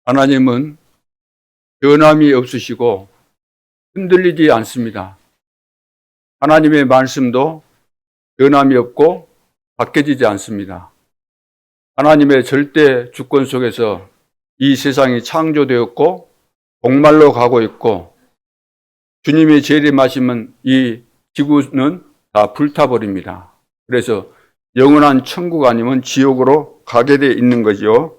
하나님은 변함이 없으시고 흔들리지 않습니다. 하나님의 말씀도 변함이 없고 바뀌어지지 않습니다. 하나님의 절대 주권 속에서 이 세상이 창조되었고 복말로 가고 있고, 주님이 재림하시면 이 지구는 다 불타버립니다. 그래서 영원한 천국 아니면 지옥으로 가게 돼 있는 거죠.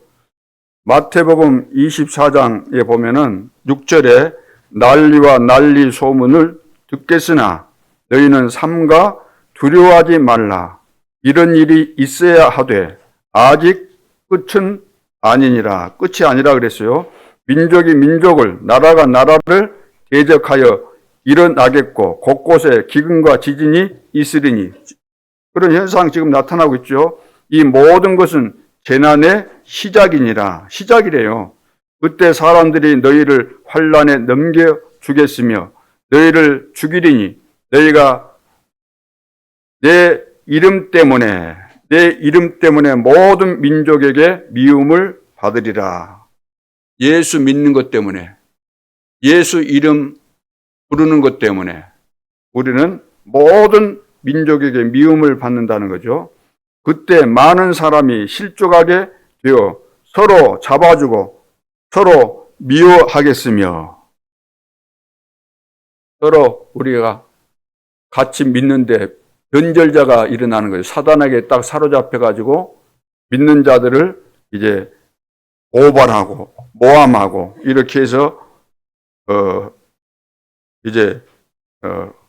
마태복음 24장에 보면은 6절에 난리와 난리 소문을 듣겠으나 너희는 삼가 두려워하지 말라. 이런 일이 있어야 하되 아직 끝은 아니니라. 끝이 아니라 그랬어요. 민족이 민족을, 나라가 나라를 대적하여 일어나겠고 곳곳에 기근과 지진이 있으리니. 그런 현상 지금 나타나고 있죠. 이 모든 것은 재난의 시작이니라. 시작이래요. 그때 사람들이 너희를 환난에 넘겨주겠으며 너희를 죽이리니 너희가 내 이름 때문에 모든 민족에게 미움을 받으리라. 예수 믿는 것 때문에, 예수 이름 부르는 것 때문에 우리는 모든 민족에게 미움을 받는다는 거죠. 그때 많은 사람이 실족하게 되어 서로 잡아주고 서로 미워하겠으며, 서로 우리가 같이 믿는데 변절자가 일어나는 거예요. 사단에게 딱 사로잡혀가지고 믿는 자들을 이제 고발하고 모함하고 이렇게 해서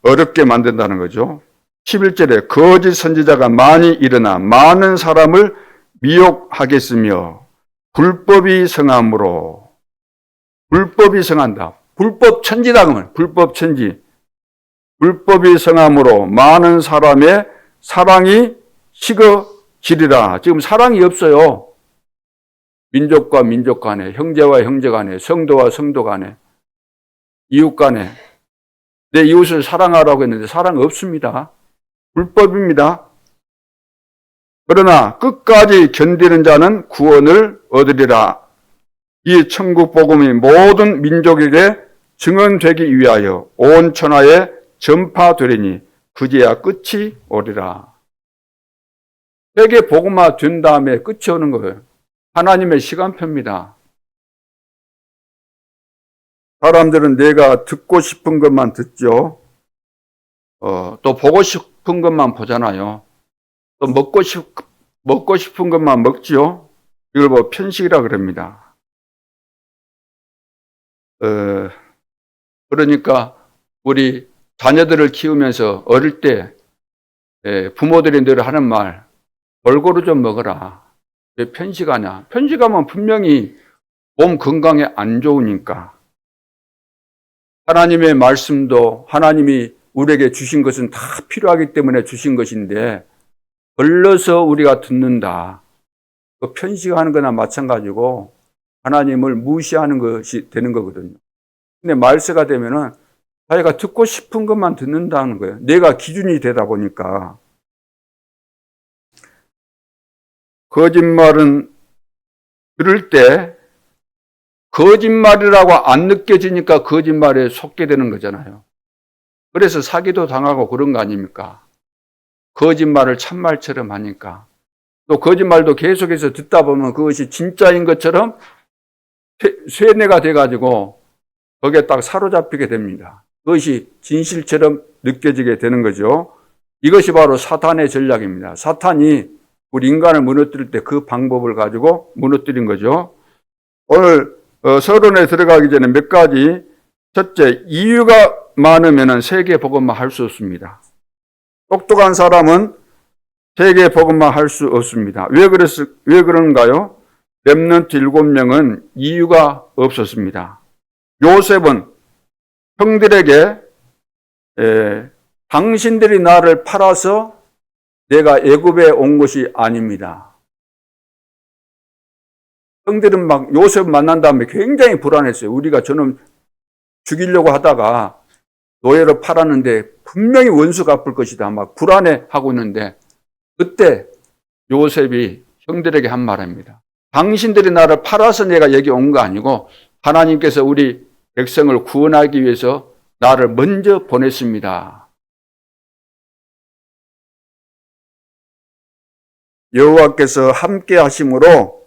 어렵게 만든다는 거죠. 11절에 거짓 선지자가 많이 일어나 많은 사람을 미혹하겠으며 불법이 성함으로. 불법이 성한다. 불법 천지다 그러면 불법 천지. 불법이 성함으로 많은 사람의 사랑이 식어지리라. 지금 사랑이 없어요. 민족과 민족 간에, 형제와 형제 간에, 성도와 성도 간에, 이웃 간에. 내 이웃을 사랑하라고 했는데 사랑 없습니다. 불법입니다. 그러나 끝까지 견디는 자는 구원을 얻으리라. 이 천국 복음이 모든 민족에게 증언되기 위하여 온 천하에 전파되리니 그제야 끝이 오리라. 세계 복음화 된 다음에 끝이 오는 거예요. 하나님의 시간표입니다. 사람들은 내가 듣고 싶은 것만 듣죠. 또 보고 싶은 것만 보잖아요. 또 먹고 싶은 것만 먹지요. 이걸 뭐 편식이라 그럽니다. 그러니까 우리 자녀들을 키우면서 어릴 때 부모들이 늘 하는 말, 골고루 좀 먹어라. 왜 편식하냐? 편식하면 분명히 몸 건강에 안 좋으니까. 하나님의 말씀도 하나님이 우리에게 주신 것은 다 필요하기 때문에 주신 것인데 걸러서 우리가 듣는다. 그 편식하는 거나 마찬가지고 하나님을 무시하는 것이 되는 거거든요. 근데 말세가 되면은 자기가 듣고 싶은 것만 듣는다는 거예요. 내가 기준이 되다 보니까. 거짓말은 들을 때 거짓말이라고 안 느껴지니까 거짓말에 속게 되는 거잖아요. 그래서 사기도 당하고 그런 거 아닙니까? 거짓말을 참말처럼 하니까. 또 거짓말도 계속해서 듣다 보면 그것이 진짜인 것처럼 쇠뇌가 돼가지고 거기에 딱 사로잡히게 됩니다. 그것이 진실처럼 느껴지게 되는 거죠. 이것이 바로 사탄의 전략입니다. 사탄이 우리 인간을 무너뜨릴 때 그 방법을 가지고 무너뜨린 거죠. 오늘 서론에 들어가기 전에 몇 가지. 첫째, 이유가 많으면 세계 복음만 할 수 없습니다. 똑똑한 사람은 세계 복음만 할 수 없습니다. 왜 그런가요? 렘넌트 7명은 이유가 없었습니다. 요셉은 형들에게 당신들이 나를 팔아서 내가 애굽에 온 것이 아닙니다. 형들은 막 요셉 만난 다음에 굉장히 불안했어요. 우리가 저놈 죽이려고 하다가 노예로 팔았는데 분명히 원수 갚을 것이다. 막 불안해하고 있는데 그때 요셉이 형들에게 한 말입니다. 당신들이 나를 팔아서 내가 여기 온 거 아니고 하나님께서 우리 백성을 구원하기 위해서 나를 먼저 보냈습니다. 여호와께서 함께 하심으로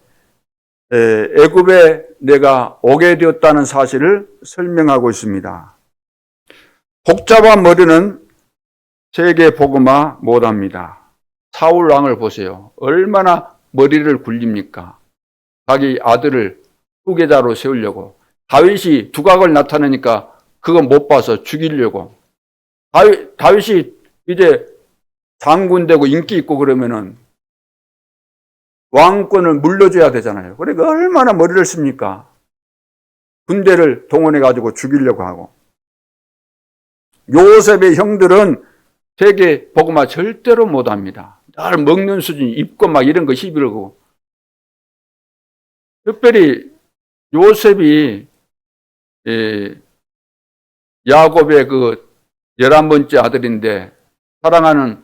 애굽에 내가 오게 되었다는 사실을 설명하고 있습니다. 복잡한 머리는 세계 복음화 못합니다. 사울 왕을 보세요. 얼마나 머리를 굴립니까? 자기 아들을 후계자로 세우려고. 다윗이 두각을 나타내니까 그거 못 봐서 죽이려고. 다윗이 이제 장군 되고 인기 있고 그러면은 왕권을 물려줘야 되잖아요. 그러니까 얼마나 머리를 씁니까? 군대를 동원해가지고 죽이려고 하고. 요셉의 형들은 세계 복음화 절대로 못합니다. 날 먹는 수준, 입고 막 이런 거 시비 걸고. 특별히 요셉이 야곱의 그 11번째 아들인데 사랑하는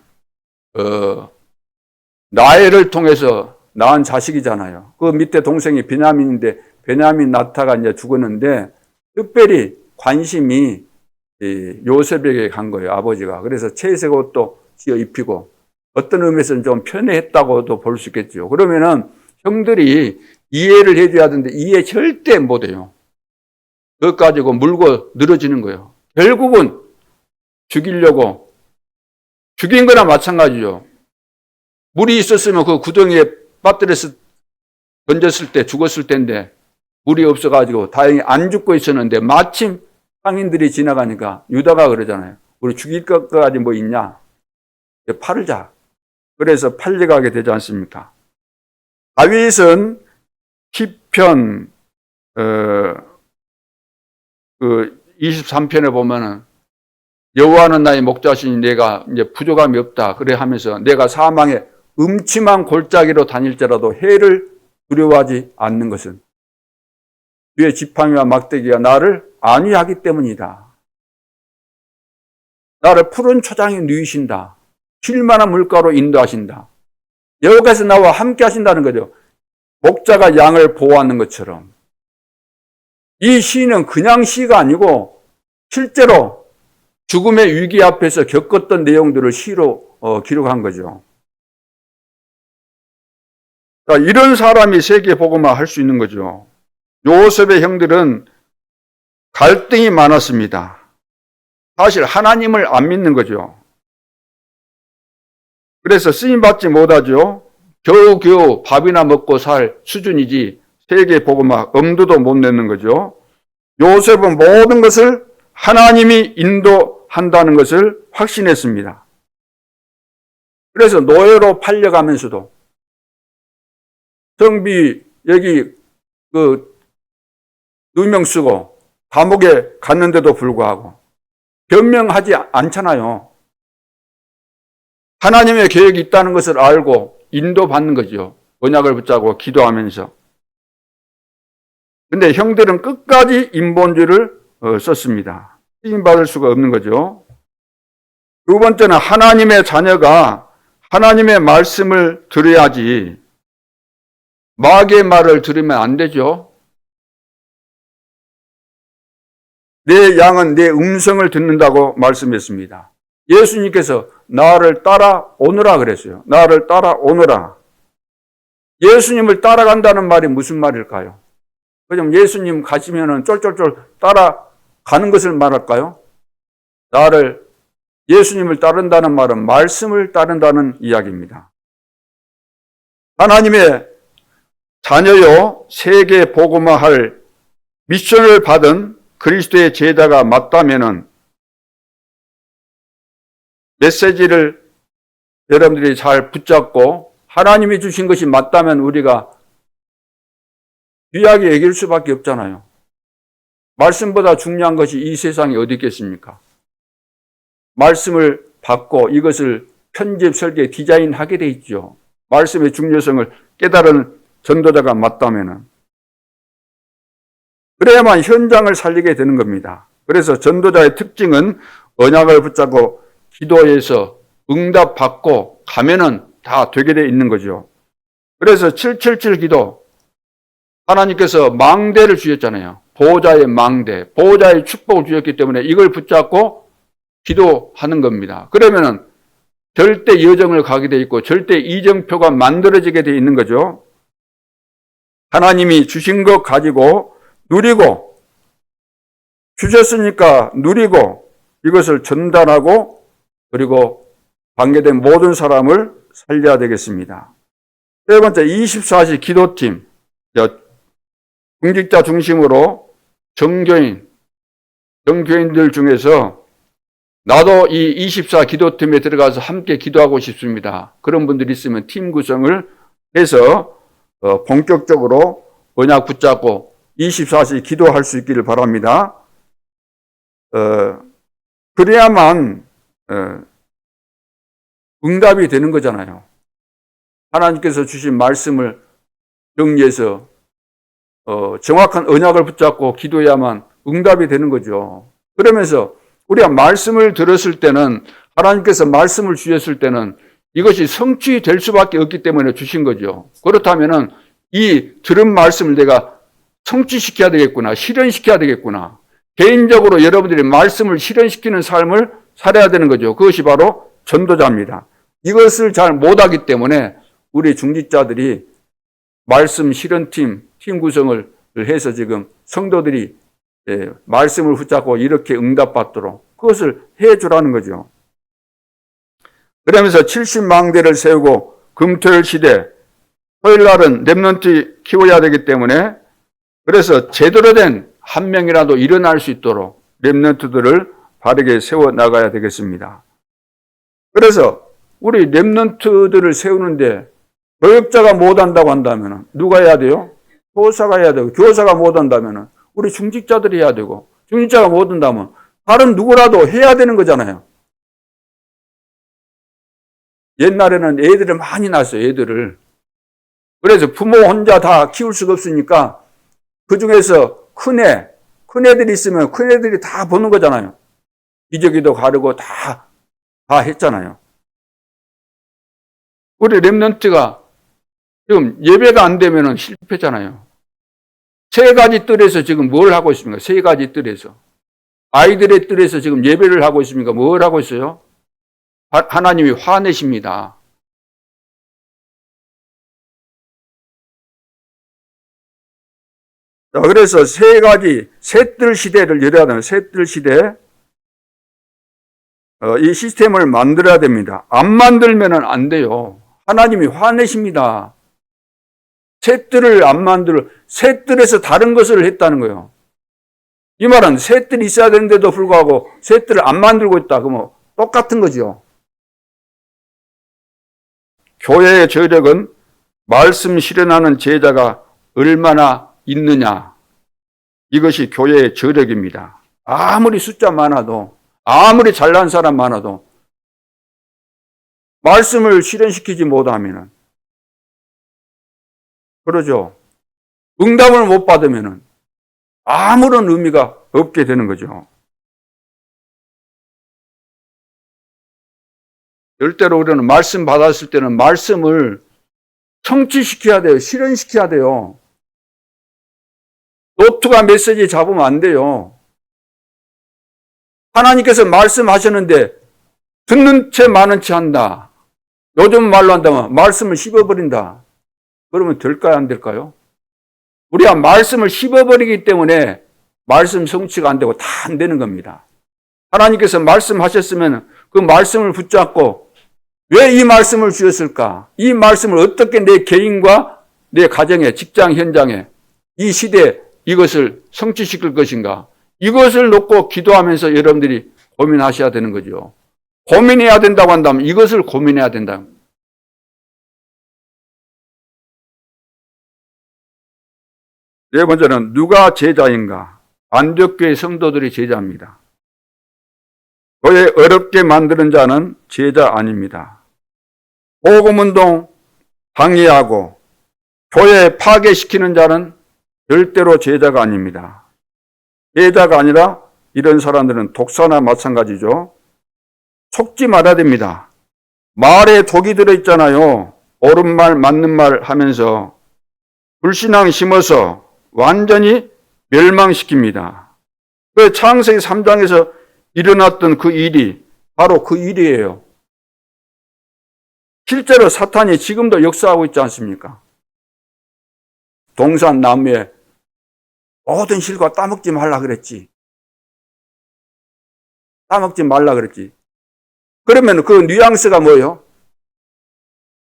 라헬을 통해서 낳은 자식이잖아요. 그 밑에 동생이 베냐민인데 베냐민 나타가 이제 죽었는데 특별히 관심이 요셉에게 간 거예요, 아버지가. 그래서 채색 옷도 지어 입히고 어떤 의미에서는 좀 편애했다고도 볼 수 있겠죠. 그러면은 형들이 이해를 해줘야 하는데 이해 절대 못해요. 그것 가지고 물고 늘어지는 거예요. 결국은 죽이려고 죽인 거나 마찬가지죠. 물이 있었으면 그 구덩이에 빠뜨려서 던졌을 때 죽었을 텐데 물이 없어가지고 다행히 안 죽고 있었는데 마침 상인들이 지나가니까 유다가 그러잖아요. 우리 죽일 것까지 뭐 있냐? 팔자. 그래서 팔려가게 되지 않습니까? 다윗은 시편 23편에 보면은 여호와는 나의 목자시니 내가 이제 부족함이 없다. 그래 하면서 내가 사망의 음침한 골짜기로 다닐지라도 해를 두려워하지 않는 것은 주의 지팡이와 막대기가 나를 안위하기 때문이다. 나를 푸른 초장에 누이신다. 쉴만한 물가로 인도하신다. 여호와께서 나와 함께 하신다는 거죠. 목자가 양을 보호하는 것처럼. 이 시는 그냥 시가 아니고 실제로 죽음의 위기 앞에서 겪었던 내용들을 시로 기록한 거죠. 자, 이런 사람이 세계 복음화 할 수 있는 거죠. 요셉의 형들은 갈등이 많았습니다. 사실 하나님을 안 믿는 거죠. 그래서 쓰임받지 못하죠. 겨우겨우 밥이나 먹고 살 수준이지 세계 복음화 엄두도 못 내는 거죠. 요셉은 모든 것을 하나님이 인도한다는 것을 확신했습니다. 그래서 노예로 팔려가면서도 성비 여기 누명 쓰고 감옥에 갔는데도 불구하고 변명하지 않잖아요. 하나님의 계획이 있다는 것을 알고 인도받는 거죠. 언약을 붙잡고 기도하면서. 근데 형들은 끝까지 인본주의를 썼습니다. 쓰임받을 수가 없는 거죠. 두 번째는 하나님의 자녀가 하나님의 말씀을 들어야지 마귀의 말을 들으면 안 되죠. 내 양은 내 음성을 듣는다고 말씀했습니다. 예수님께서 나를 따라오너라 그랬어요. 나를 따라오너라. 예수님을 따라간다는 말이 무슨 말일까요? 그럼 예수님 가시면은 쫄쫄쫄 따라가는 것을 말할까요? 예수님을 따른다는 말은 말씀을 따른다는 이야기입니다. 하나님의 자녀요, 세계 복음화할 미션을 받은 그리스도의 제자가 맞다면은 메시지를 여러분들이 잘 붙잡고 하나님이 주신 것이 맞다면 우리가 귀하게 여길 수밖에 없잖아요. 말씀보다 중요한 것이 이 세상에 어디 있겠습니까? 말씀을 받고 이것을 편집, 설계, 디자인하게 돼 있죠. 말씀의 중요성을 깨달은 전도자가 맞다면은. 그래야만 현장을 살리게 되는 겁니다. 그래서 전도자의 특징은 언약을 붙잡고 기도해서 응답받고 가면은 다 되게 돼 있는 거죠. 그래서 777 기도, 하나님께서 망대를 주셨잖아요. 보호자의 망대, 보호자의 축복을 주셨기 때문에 이걸 붙잡고 기도하는 겁니다. 그러면은 절대 여정을 가게 돼 있고 절대 이정표가 만들어지게 돼 있는 거죠. 하나님이 주신 것 가지고 누리고, 주셨으니까 누리고 이것을 전달하고 그리고 관계된 모든 사람을 살려야 되겠습니다. 세 번째, 24시 기도팀. 중직자 중심으로 정교인들 중에서 나도 이 24 기도팀에 들어가서 함께 기도하고 싶습니다. 그런 분들이 있으면 팀 구성을 해서 본격적으로 언약 붙잡고 24시 기도할 수 있기를 바랍니다. 그래야만 응답이 되는 거잖아요. 하나님께서 주신 말씀을 정리해서 정확한 언약을 붙잡고 기도해야만 응답이 되는 거죠. 그러면서 우리가 말씀을 들었을 때는, 하나님께서 말씀을 주셨을 때는 이것이 성취될 수밖에 없기 때문에 주신 거죠. 그렇다면은 이 들은 말씀을 내가 성취시켜야 되겠구나, 실현시켜야 되겠구나. 개인적으로 여러분들이 말씀을 실현시키는 삶을 살아야 되는 거죠. 그것이 바로 전도자입니다. 이것을 잘 못하기 때문에 우리 중직자들이 말씀 실현팀, 팀 구성을 해서 지금 성도들이 말씀을 붙잡고 이렇게 응답받도록 그것을 해주라는 거죠. 그러면서 70망대를 세우고 금토일 시대, 토요일 날은 렘넌트 키워야 되기 때문에, 그래서 제대로 된 한 명이라도 일어날 수 있도록 렘넌트들을 바르게 세워나가야 되겠습니다. 그래서 우리 렘넌트들을 세우는데 교역자가 못한다고 한다면 누가 해야 돼요? 교사가 해야 되고, 교사가 못한다면 우리 중직자들이 해야 되고, 중직자가 못한다면 다른 누구라도 해야 되는 거잖아요. 옛날에는 애들을 많이 낳았어요, 애들을. 그래서 부모 혼자 다 키울 수가 없으니까 그 중에서 큰 애들이 있으면 큰 애들이 다 보는 거잖아요. 기저귀도 가르고 다 했잖아요. 우리 렘넌트가 지금 예배가 안 되면 실패잖아요. 세 가지 뜰에서 지금 뭘 하고 있습니까? 세 가지 뜰에서. 아이들의 뜰에서 지금 예배를 하고 있습니까? 뭘 하고 있어요? 하나님이 화내십니다. 자, 그래서 세 가지, 셋뜰 시대를 열어야 되는, 셋뜰 시대, 이 시스템을 만들어야 됩니다. 안 만들면 안 돼요. 하나님이 화내십니다. 셋뜰을 안 셋뜰에서 다른 것을 했다는 거예요. 이 말은 셋뜰이 있어야 되는데도 불구하고 셋뜰을 안 만들고 있다. 그러면 똑같은 거죠. 교회의 저력은 말씀 실현하는 제자가 얼마나 있느냐. 이것이 교회의 저력입니다. 아무리 숫자 많아도, 아무리 잘난 사람 많아도 말씀을 실현시키지 못하면, 그러죠. 응답을 못 받으면 아무런 의미가 없게 되는 거죠. 절대로 우리는 말씀 받았을 때는 말씀을 성취시켜야 돼요. 실현시켜야 돼요. 노트가 메시지 잡으면 안 돼요. 하나님께서 말씀하셨는데 듣는 채 많은 채 한다. 요즘 말로 한다면 말씀을 씹어버린다. 그러면 될까요? 안 될까요? 우리가 말씀을 씹어버리기 때문에 말씀 성취가 안 되고 다 안 되는 겁니다. 하나님께서 말씀하셨으면 그 말씀을 붙잡고 왜 이 말씀을 주셨을까? 이 말씀을 어떻게 내 개인과 내 가정에, 직장 현장에, 이 시대에 이것을 성취시킬 것인가? 이것을 놓고 기도하면서 여러분들이 고민하셔야 되는 거죠. 고민해야 된다고 한다면 이것을 고민해야 된다. 네 번째는 누가 제자인가? 안디옥교회 성도들이 제자입니다. 교회 어렵게 만드는 자는 제자 아닙니다. 복음운동 방해하고 교회 파괴시키는 자는 절대로 제자가 아닙니다. 제자가 아니라 이런 사람들은 독사나 마찬가지죠. 속지 말아야 됩니다. 말에 독이 들어있잖아요. 옳은 말, 맞는 말 하면서 불신앙 심어서 완전히 멸망시킵니다. 그 창세기 3장에서 일어났던 그 일이 바로 그 일이에요. 실제로 사탄이 지금도 역사하고 있지 않습니까? 동산 나무에 모든 실과 따먹지 말라 그랬지. 따먹지 말라 그랬지. 그러면 그 뉘앙스가 뭐예요?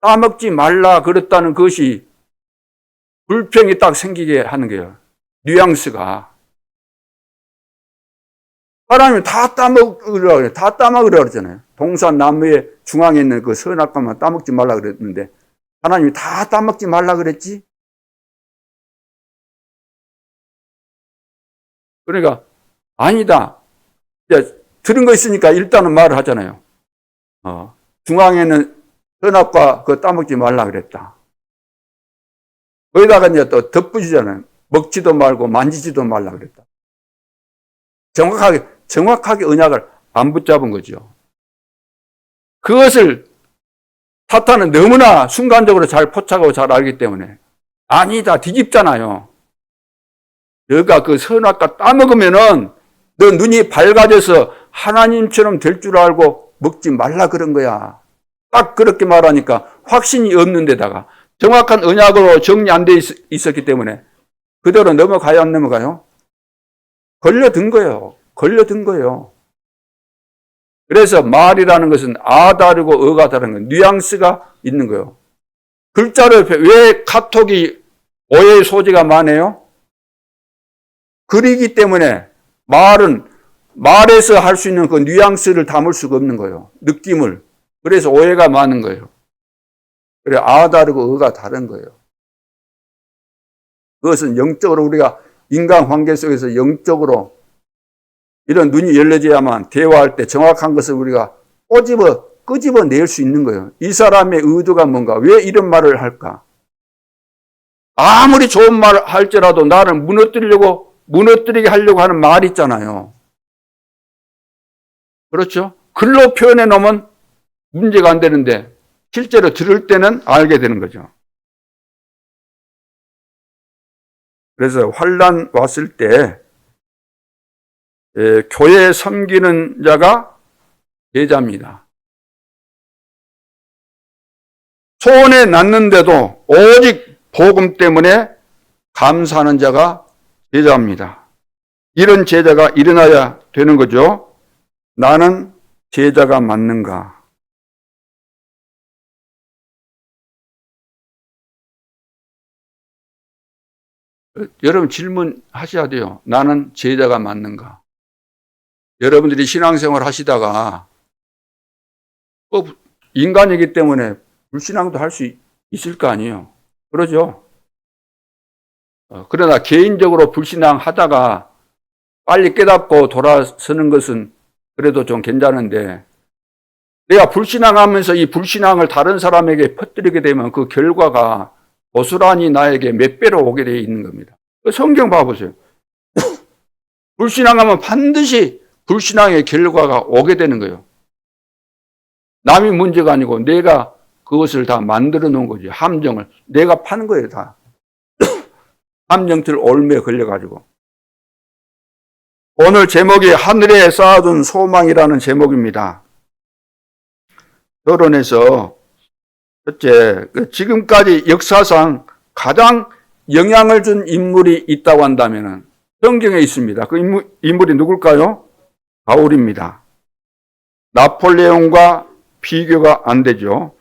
따먹지 말라 그랬다는 것이 불평이 딱 생기게 하는 거예요. 뉘앙스가. 하나님은 다 따먹으라 그래요. 다 따먹으라 그랬잖아요. 동산 나무의 중앙에 있는 그 선악과만 따먹지 말라 그랬는데 하나님이 다 따먹지 말라 그랬지? 그러니까 아니다. 들은 거 있으니까 일단은 말을 하잖아요. 중앙에는 선악과 그거 따먹지 말라 그랬다. 거기다가 이제 또 덧붙이잖아요. 먹지도 말고 만지지도 말라 그랬다. 정확하게 언약을 안 붙잡은 거죠. 그것을 사탄은 너무나 순간적으로 잘 포착하고 잘 알기 때문에 아니다 뒤집잖아요. 너가 그 선악과 따먹으면은 너 눈이 밝아져서 하나님처럼 될 줄 알고 먹지 말라 그런 거야. 딱 그렇게 말하니까 확신이 없는 데다가 정확한 언약으로 정리 안 돼 있었기 때문에 그대로 넘어가요 안 넘어가요? 걸려든 거예요. 걸려든 거예요. 그래서 말이라는 것은 아 다르고 어가 다른 건 뉘앙스가 있는 거예요. 글자를 왜 카톡이 오해의 소지가 많아요? 글이기 때문에 말은 말에서 할 수 있는 그 뉘앙스를 담을 수가 없는 거예요. 느낌을. 그래서 오해가 많은 거예요. 그래 아 다르고 어가 다른 거예요. 그것은 영적으로 우리가 인간 관계 속에서 영적으로 이런 눈이 열려져야만 대화할 때 정확한 것을 우리가 끄집어낼 수 있는 거예요. 이 사람의 의도가 뭔가, 왜 이런 말을 할까? 아무리 좋은 말을 할지라도 나를 무너뜨리게 하려고 하는 말이 있잖아요. 그렇죠? 글로 표현해 놓으면 문제가 안 되는데 실제로 들을 때는 알게 되는 거죠. 그래서 환난 왔을 때 교회 섬기는 자가 제자입니다. 소원에 났는데도 오직 복음 때문에 감사하는 자가 제자입니다. 이런 제자가 일어나야 되는 거죠. 나는 제자가 맞는가? 여러분 질문하셔야 돼요. 나는 제자가 맞는가? 여러분들이 신앙생활 하시다가 인간이기 때문에 불신앙도 할 수 있을 거 아니에요. 그러죠? 그러나 개인적으로 불신앙 하다가 빨리 깨닫고 돌아서는 것은 그래도 좀 괜찮은데 내가 불신앙하면서 이 불신앙을 다른 사람에게 퍼뜨리게 되면 그 결과가 고스란히 나에게 몇 배로 오게 되어 있는 겁니다. 성경 봐보세요. 불신앙하면 반드시 불신앙의 결과가 오게 되는 거예요. 남이 문제가 아니고 내가 그것을 다 만들어 놓은 거지. 함정을. 내가 파는 거예요, 다. 함정틀 올매에 걸려가지고. 오늘 제목이 하늘에 쌓아둔 소망이라는 제목입니다. 결혼해서 첫째, 지금까지 역사상 가장 영향을 준 인물이 있다고 한다면 성경에 있습니다. 그 인물이 누굴까요? 바울입니다. 나폴레옹과 비교가 안 되죠.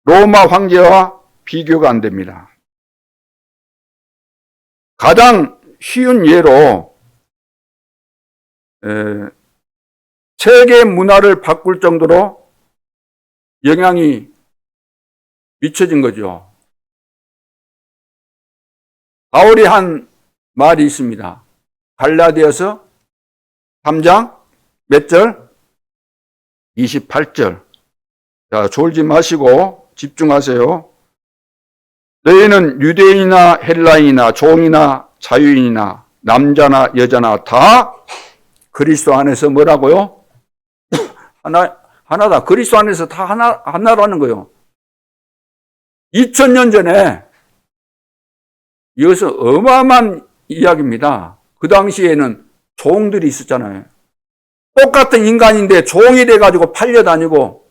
로마 황제와 비교가 안 됩니다. 가장 쉬운 예로 세계 문화를 바꿀 정도로 영향이 미쳐진 거죠. 바울이 한 말이 있습니다. 갈라디아서 3장 몇 절? 28절. 자, 졸지 마시고 집중하세요. 너희는 유대인이나 헬라인이나 종이나 자유인이나 남자나 여자나 다 그리스도 안에서 뭐라고요? 하나다. 그리스도 안에서 다 하나라는 거예요. 2000년 전에 이것은 어마어마한 이야기입니다. 그 당시에는 종들이 있었잖아요. 똑같은 인간인데 종이 돼가지고 팔려다니고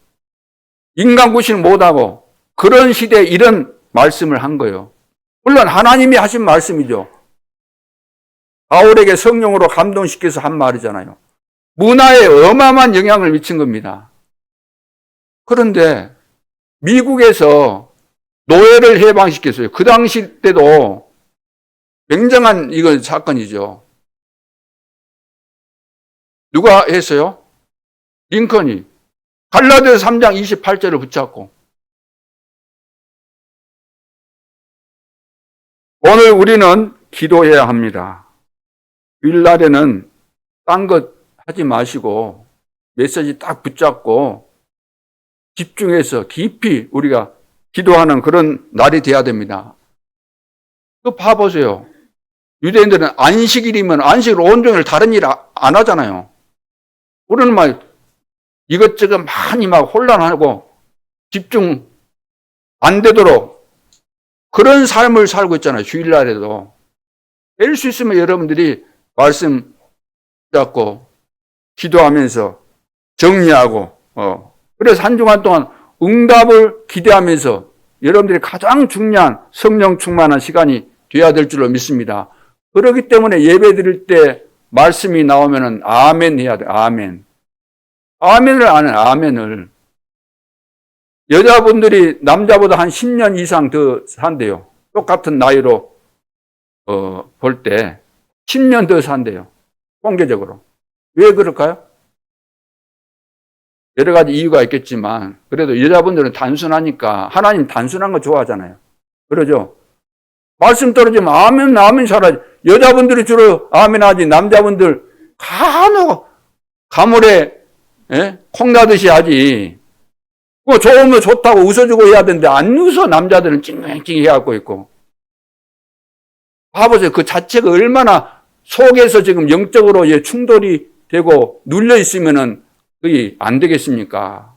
인간 구실 못하고 그런 시대에 이런 말씀을 한 거예요. 물론 하나님이 하신 말씀이죠. 바울에게 성령으로 감동시켜서 한 말이잖아요. 문화에 어마어마한 영향을 미친 겁니다. 그런데 미국에서 노예를 해방시켰어요. 그 당시 때도 굉장한 이건 사건이죠. 누가 했어요? 링컨이. 갈라디아서 3장 28절을 붙잡고. 오늘 우리는 기도해야 합니다. 주일날에는 딴 것 하지 마시고 메시지 딱 붙잡고 집중해서 깊이 우리가 기도하는 그런 날이 돼야 됩니다. 그 봐보세요. 유대인들은 안식일이면 안식일 온종일 다른 일 안 하잖아요. 우리는 막 이것저것 많이 막 혼란하고 집중 안 되도록 그런 삶을 살고 있잖아요. 주일날에도. 될 수 있으면 여러분들이 말씀 잡고 기도하면서 정리하고 그래서 한 주간 동안 응답을 기대하면서 여러분들이 가장 중요한 성령 충만한 시간이 돼야 될 줄로 믿습니다. 그렇기 때문에 예배 드릴 때 말씀이 나오면은 아멘 해야 돼. 아멘. 아멘을 안 해. 아멘을. 여자분들이 남자보다 한 10년 이상 더 산대요. 똑같은 나이로 볼 때 10년 더 산대요. 통계적으로. 왜 그럴까요? 여러 가지 이유가 있겠지만 그래도 여자분들은 단순하니까 하나님 단순한 거 좋아하잖아요. 그러죠? 말씀 떨어지면 아멘 아멘 잘하지. 여자분들이 주로 아멘 하지. 남자분들 간혹 가물에 콩나듯이 하지. 뭐 좋으면 좋다고 웃어주고 해야 되는데 안 웃어. 남자들은 찡찡 해갖고 있고. 봐보세요. 그 자체가 얼마나 속에서 지금 영적으로 충돌이 되고 눌려 있으면은 그게 안 되겠습니까?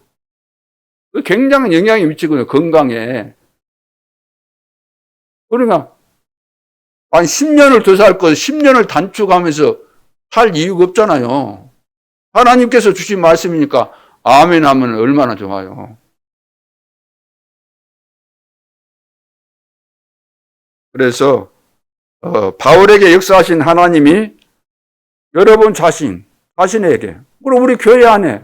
굉장한 영향이 미치거든요. 건강에. 그러니까 한 10년을 더 살 거 10년을 단축하면서 살 이유가 없잖아요. 하나님께서 주신 말씀이니까 아멘 하면 얼마나 좋아요. 그래서 바울에게 역사하신 하나님이 여러분 자신에게 그리고 우리 교회 안에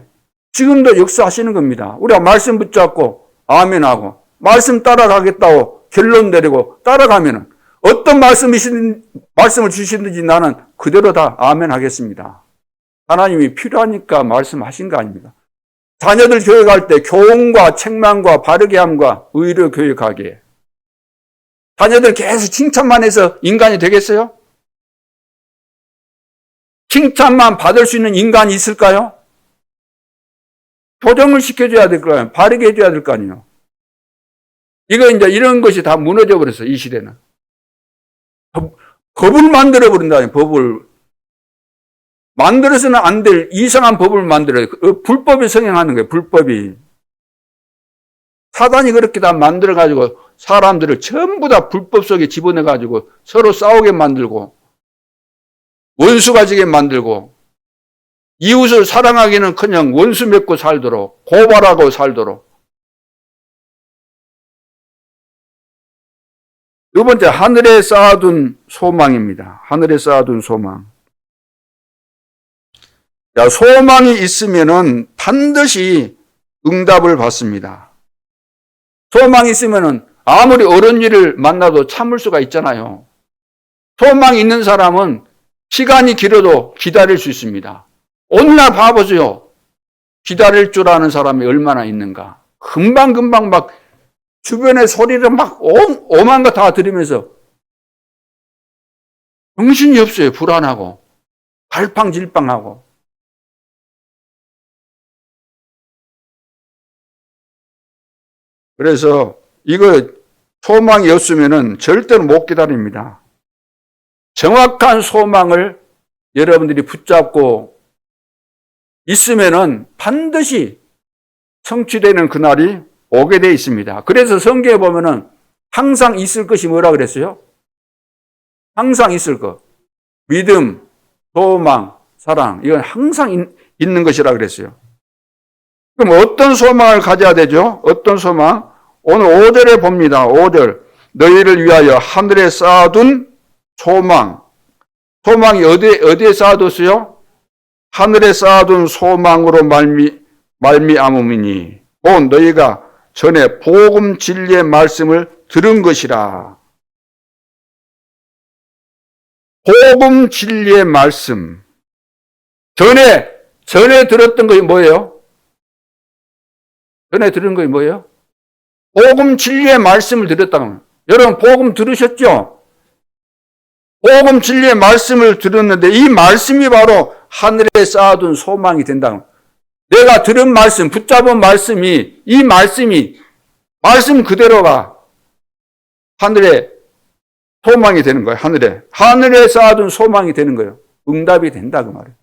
지금도 역사하시는 겁니다. 우리가 말씀 붙잡고 아멘하고 말씀 따라가겠다고 결론 내리고 따라가면은 어떤 말씀을 주시든지 나는 그대로 다 아멘 하겠습니다. 하나님이 필요하니까 말씀하신 거 아닙니까? 자녀들 교육할 때 교훈과 책망과 바르게 함과 의로 교육하기에 자녀들 계속 칭찬만 해서 인간이 되겠어요? 칭찬만 받을 수 있는 인간이 있을까요? 교정을 시켜줘야 될 거 아니에요. 바르게 해줘야 될 거 아니에요. 이거 이제 이런 것이 다 무너져 버렸어요. 이 시대는. 법을 만들어 버린다니, 법을. 만들어서는 안 될 이상한 법을 만들어요. 불법이 성행하는 거예요. 불법이. 사단이 그렇게 다 만들어가지고 사람들을 전부 다 불법 속에 집어넣어가지고 서로 싸우게 만들고 원수가 지게 만들고 이웃을 사랑하기는커녕 원수 맺고 살도록 고발하고 살도록. 두 번째, 하늘에 쌓아둔 소망입니다. 하늘에 쌓아둔 소망. 자, 소망이 있으면은 반드시 응답을 받습니다. 소망이 있으면은 아무리 어려운 일을 만나도 참을 수가 있잖아요. 소망이 있는 사람은 시간이 길어도 기다릴 수 있습니다. 오늘날 봐보세요. 기다릴 줄 아는 사람이 얼마나 있는가. 금방금방 막 주변의 소리를 막 오만 거 다 들으면서 정신이 없어요. 불안하고 갈팡질팡하고. 그래서 이거 소망이 없으면은 절대로 못 기다립니다. 정확한 소망을 여러분들이 붙잡고 있으면은 반드시 성취되는 그날이 오게 돼 있습니다. 그래서 성경에 보면은 항상 있을 것이 뭐라 그랬어요? 항상 있을 것. 믿음, 소망, 사랑. 이건 항상 있는 것이라 그랬어요. 그럼 어떤 소망을 가져야 되죠? 어떤 소망? 오늘 5절에 봅니다. 5절. 너희를 위하여 하늘에 쌓아둔 소망. 소망이 어디에 쌓아뒀어요? 하늘에 쌓아둔 소망으로 말미암음이니 곧 너희가 전에 복음 진리의 말씀을 들은 것이라. 복음 진리의 말씀. 전에 들었던 것이 뭐예요? 전에 들은 것이 뭐예요? 복음 진리의 말씀을 들었다고. 여러분 복음 들으셨죠? 복음 진리의 말씀을 들었는데 이 말씀이 바로 하늘에 쌓아둔 소망이 된다. 내가 들은 말씀, 붙잡은 말씀이, 이 말씀이 말씀 그대로가 하늘에 소망이 되는 거예요. 하늘에 쌓아둔 소망이 되는 거예요. 응답이 된다 그 말이에요.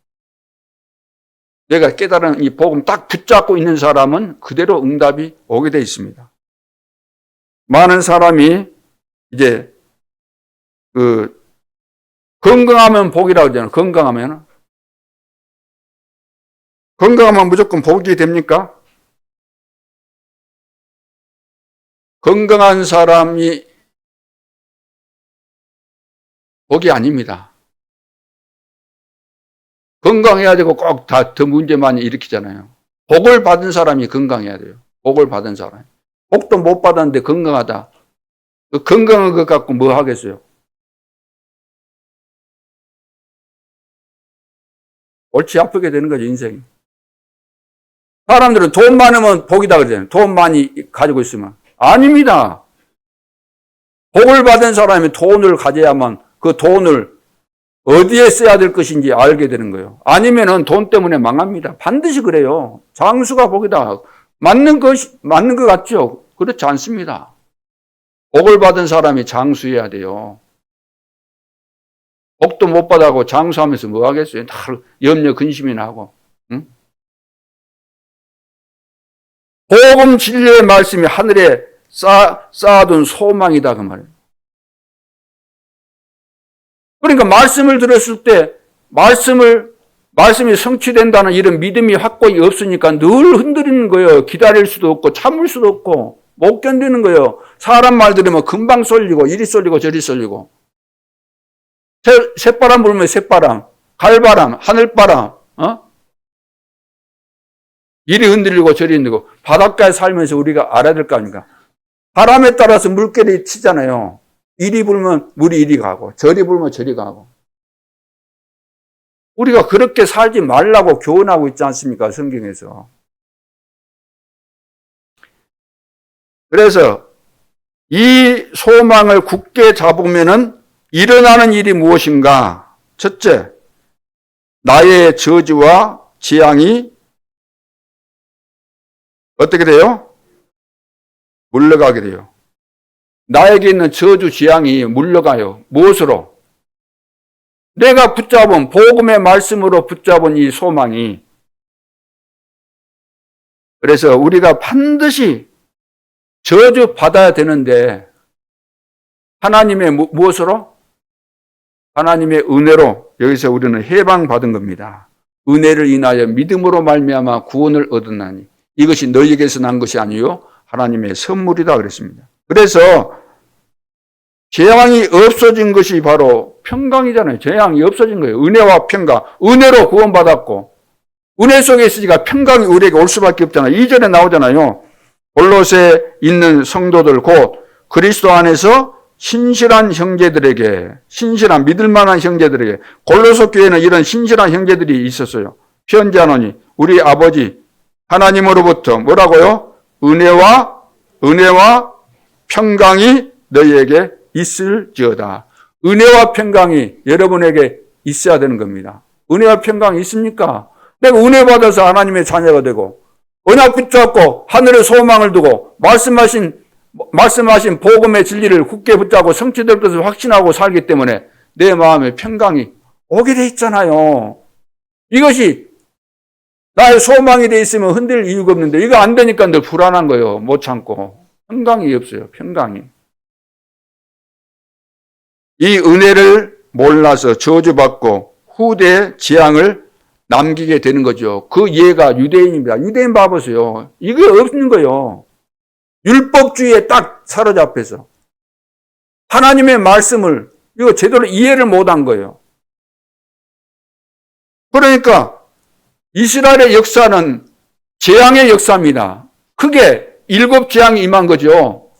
내가 깨달은 이 복음 딱 붙잡고 있는 사람은 그대로 응답이 오게 돼 있습니다. 많은 사람이 이제 건강하면 복이라고 하잖아요. 건강하면 무조건 복이 됩니까? 건강한 사람이 복이 아닙니다. 건강해야 되고 꼭 다 더 문제 많이 일으키잖아요. 복을 받은 사람이 건강해야 돼요. 복을 받은 사람. 복도 못 받았는데 건강하다. 그 건강한 것 갖고 뭐 하겠어요? 옳지 아프게 되는 거죠, 인생이. 사람들은 돈 많으면 복이다 그러잖아요. 돈 많이 가지고 있으면. 아닙니다. 복을 받은 사람이 돈을 가져야만 그 돈을 어디에 써야 될 것인지 알게 되는 거예요. 아니면은 돈 때문에 망합니다. 반드시 그래요. 장수가 복이다. 맞는 것 같죠? 그렇지 않습니다. 복을 받은 사람이 장수해야 돼요. 복도 못 받아고 장수하면서 뭐 하겠어요? 다 염려 근심이나 하고. 응? 복음 진리의 말씀이 하늘에 쌓아둔 소망이다 그 말이에요. 그러니까 말씀을 들었을 때 말씀이 성취된다는 이런 믿음이 확고히 없으니까 늘 흔들리는 거예요. 기다릴 수도 없고 참을 수도 없고 못 견디는 거예요. 사람 말 들으면 금방 쏠리고 이리 쏠리고 저리 쏠리고 새바람 불면 새바람, 갈바람, 하늘바람 이리 흔들리고 저리 흔들리고 바닷가에 살면서 우리가 알아야 될 거 아닙니까? 바람에 따라서 물결이 튀잖아요. 이리 불면 물이 이리 가고 저리 불면 저리 가고 우리가 그렇게 살지 말라고 교훈하고 있지 않습니까? 성경에서. 그래서 이 소망을 굳게 잡으면은 일어나는 일이 무엇인가? 첫째, 나의 저주와 재앙이 어떻게 돼요? 물러가게 돼요. 나에게 있는 저주 재앙이 물러가요. 무엇으로? 내가 붙잡은 복음의 말씀으로 붙잡은 이 소망이. 그래서 우리가 반드시 저주 받아야 되는데 하나님의 무엇으로? 하나님의 은혜로 여기서 우리는 해방받은 겁니다. 은혜를 인하여 믿음으로 말미암아 구원을 얻었나니 이것이 너희에게서 난 것이 아니요 하나님의 선물이다 그랬습니다. 그래서 재앙이 없어진 것이 바로 평강이잖아요. 재앙이 없어진 거예요. 은혜와 평강. 은혜로 구원받았고 은혜 속에 있으니까 평강이 우리에게 올 수밖에 없잖아요. 2절에 나오잖아요. 골로새 있는 성도들 곧 그리스도 안에서 신실한 형제들에게 신실한 믿을만한 형제들에게 골로새 교회는 이런 신실한 형제들이 있었어요. 편지하노니 우리 아버지 하나님으로부터 뭐라고요? 은혜와 평강이 너희에게 있을지어다. 은혜와 평강이 여러분에게 있어야 되는 겁니다. 은혜와 평강이 있습니까? 내가 은혜 받아서 하나님의 자녀가 되고 언약 붙잡고 하늘의 소망을 두고 말씀하신 복음의 진리를 굳게 붙잡고 성취될 것을 확신하고 살기 때문에 내 마음에 평강이 오게 돼 있잖아요. 이것이 나의 소망이 돼 있으면 흔들 이유가 없는데 이거 안 되니까 늘 불안한 거예요. 못 참고. 평강이 없어요. 평강이. 이 은혜를 몰라서 저주받고 후대의 재앙을 남기게 되는 거죠. 그 예가 유대인입니다. 유대인 봐보세요. 이게 없는 거예요. 율법주의에 딱 사로잡혀서 하나님의 말씀을 이거 제대로 이해를 못한 거예요. 그러니까 이스라엘의 역사는 재앙의 역사입니다. 크게 7 재앙이 임한 거죠.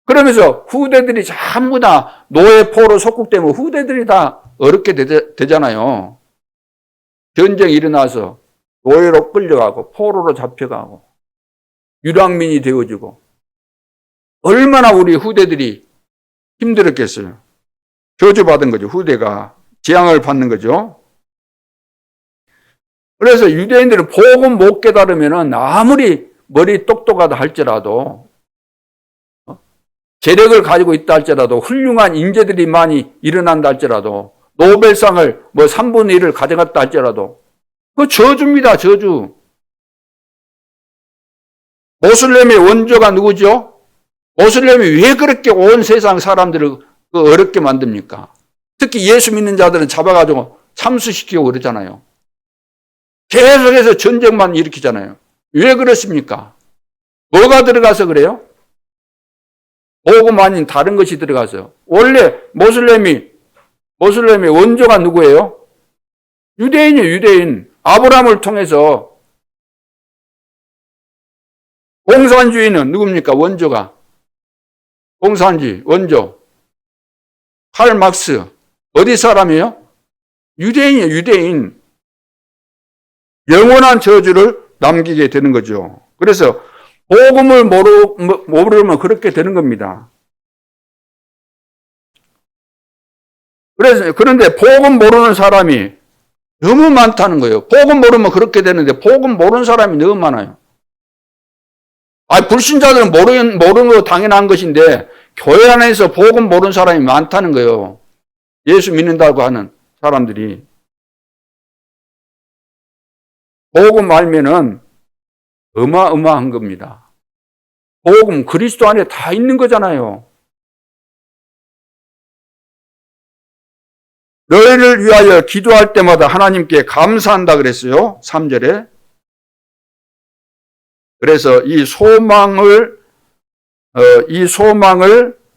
그러면서 후대들이 전부 다 노예 포로 속국되면 후대들이 다 어렵게 되잖아요. 전쟁이 일어나서 노예로 끌려가고 포로로 잡혀가고 유랑민이 되어지고 얼마나 우리 후대들이 힘들었겠어요. 저주받은 거죠. 후대가 재앙을 받는 거죠. 그래서 유대인들은 복음 못 깨달으면 아무리 머리 똑똑하다 할지라도 재력을 가지고 있다 할지라도 훌륭한 인재들이 많이 일어난다 할지라도 노벨상을 3분의 1을 가져갔다 할지라도 그 저주입니다. 저주. 모슬렘의 원조가 누구죠? 모슬렘이 왜 그렇게 온 세상 사람들을 어렵게 만듭니까? 특히 예수 믿는 자들은 잡아가지고 참수시키고 그러잖아요. 계속해서 전쟁만 일으키잖아요. 왜 그렇습니까? 뭐가 들어가서 그래요? 복음 아닌 다른 것이 들어가서. 원래 모슬렘의 원조가 누구예요? 유대인이에요. 유대인. 아브라함을 통해서. 공산주의는 누굽니까? 원조가. 공산주의 원조. 칼 막스. 어디 사람이에요? 유대인이에요. 유대인. 영원한 저주를 남기게 되는 거죠. 그래서 복음을 모르면 그렇게 되는 겁니다. 그런데 복음 모르는 사람이 너무 많다는 거예요. 복음 모르면 그렇게 되는데 복음 모르는 사람이 너무 많아요. 불신자들은 모르는 거 당연한 것인데 교회 안에서 복음 모르는 사람이 많다는 거예요. 예수 믿는다고 하는 사람들이. 복음 알면은 어마어마한 겁니다. 복음 그리스도 안에 다 있는 거잖아요. 너희를 위하여 기도할 때마다 하나님께 감사한다 그랬어요. 3절에. 그래서 이 소망을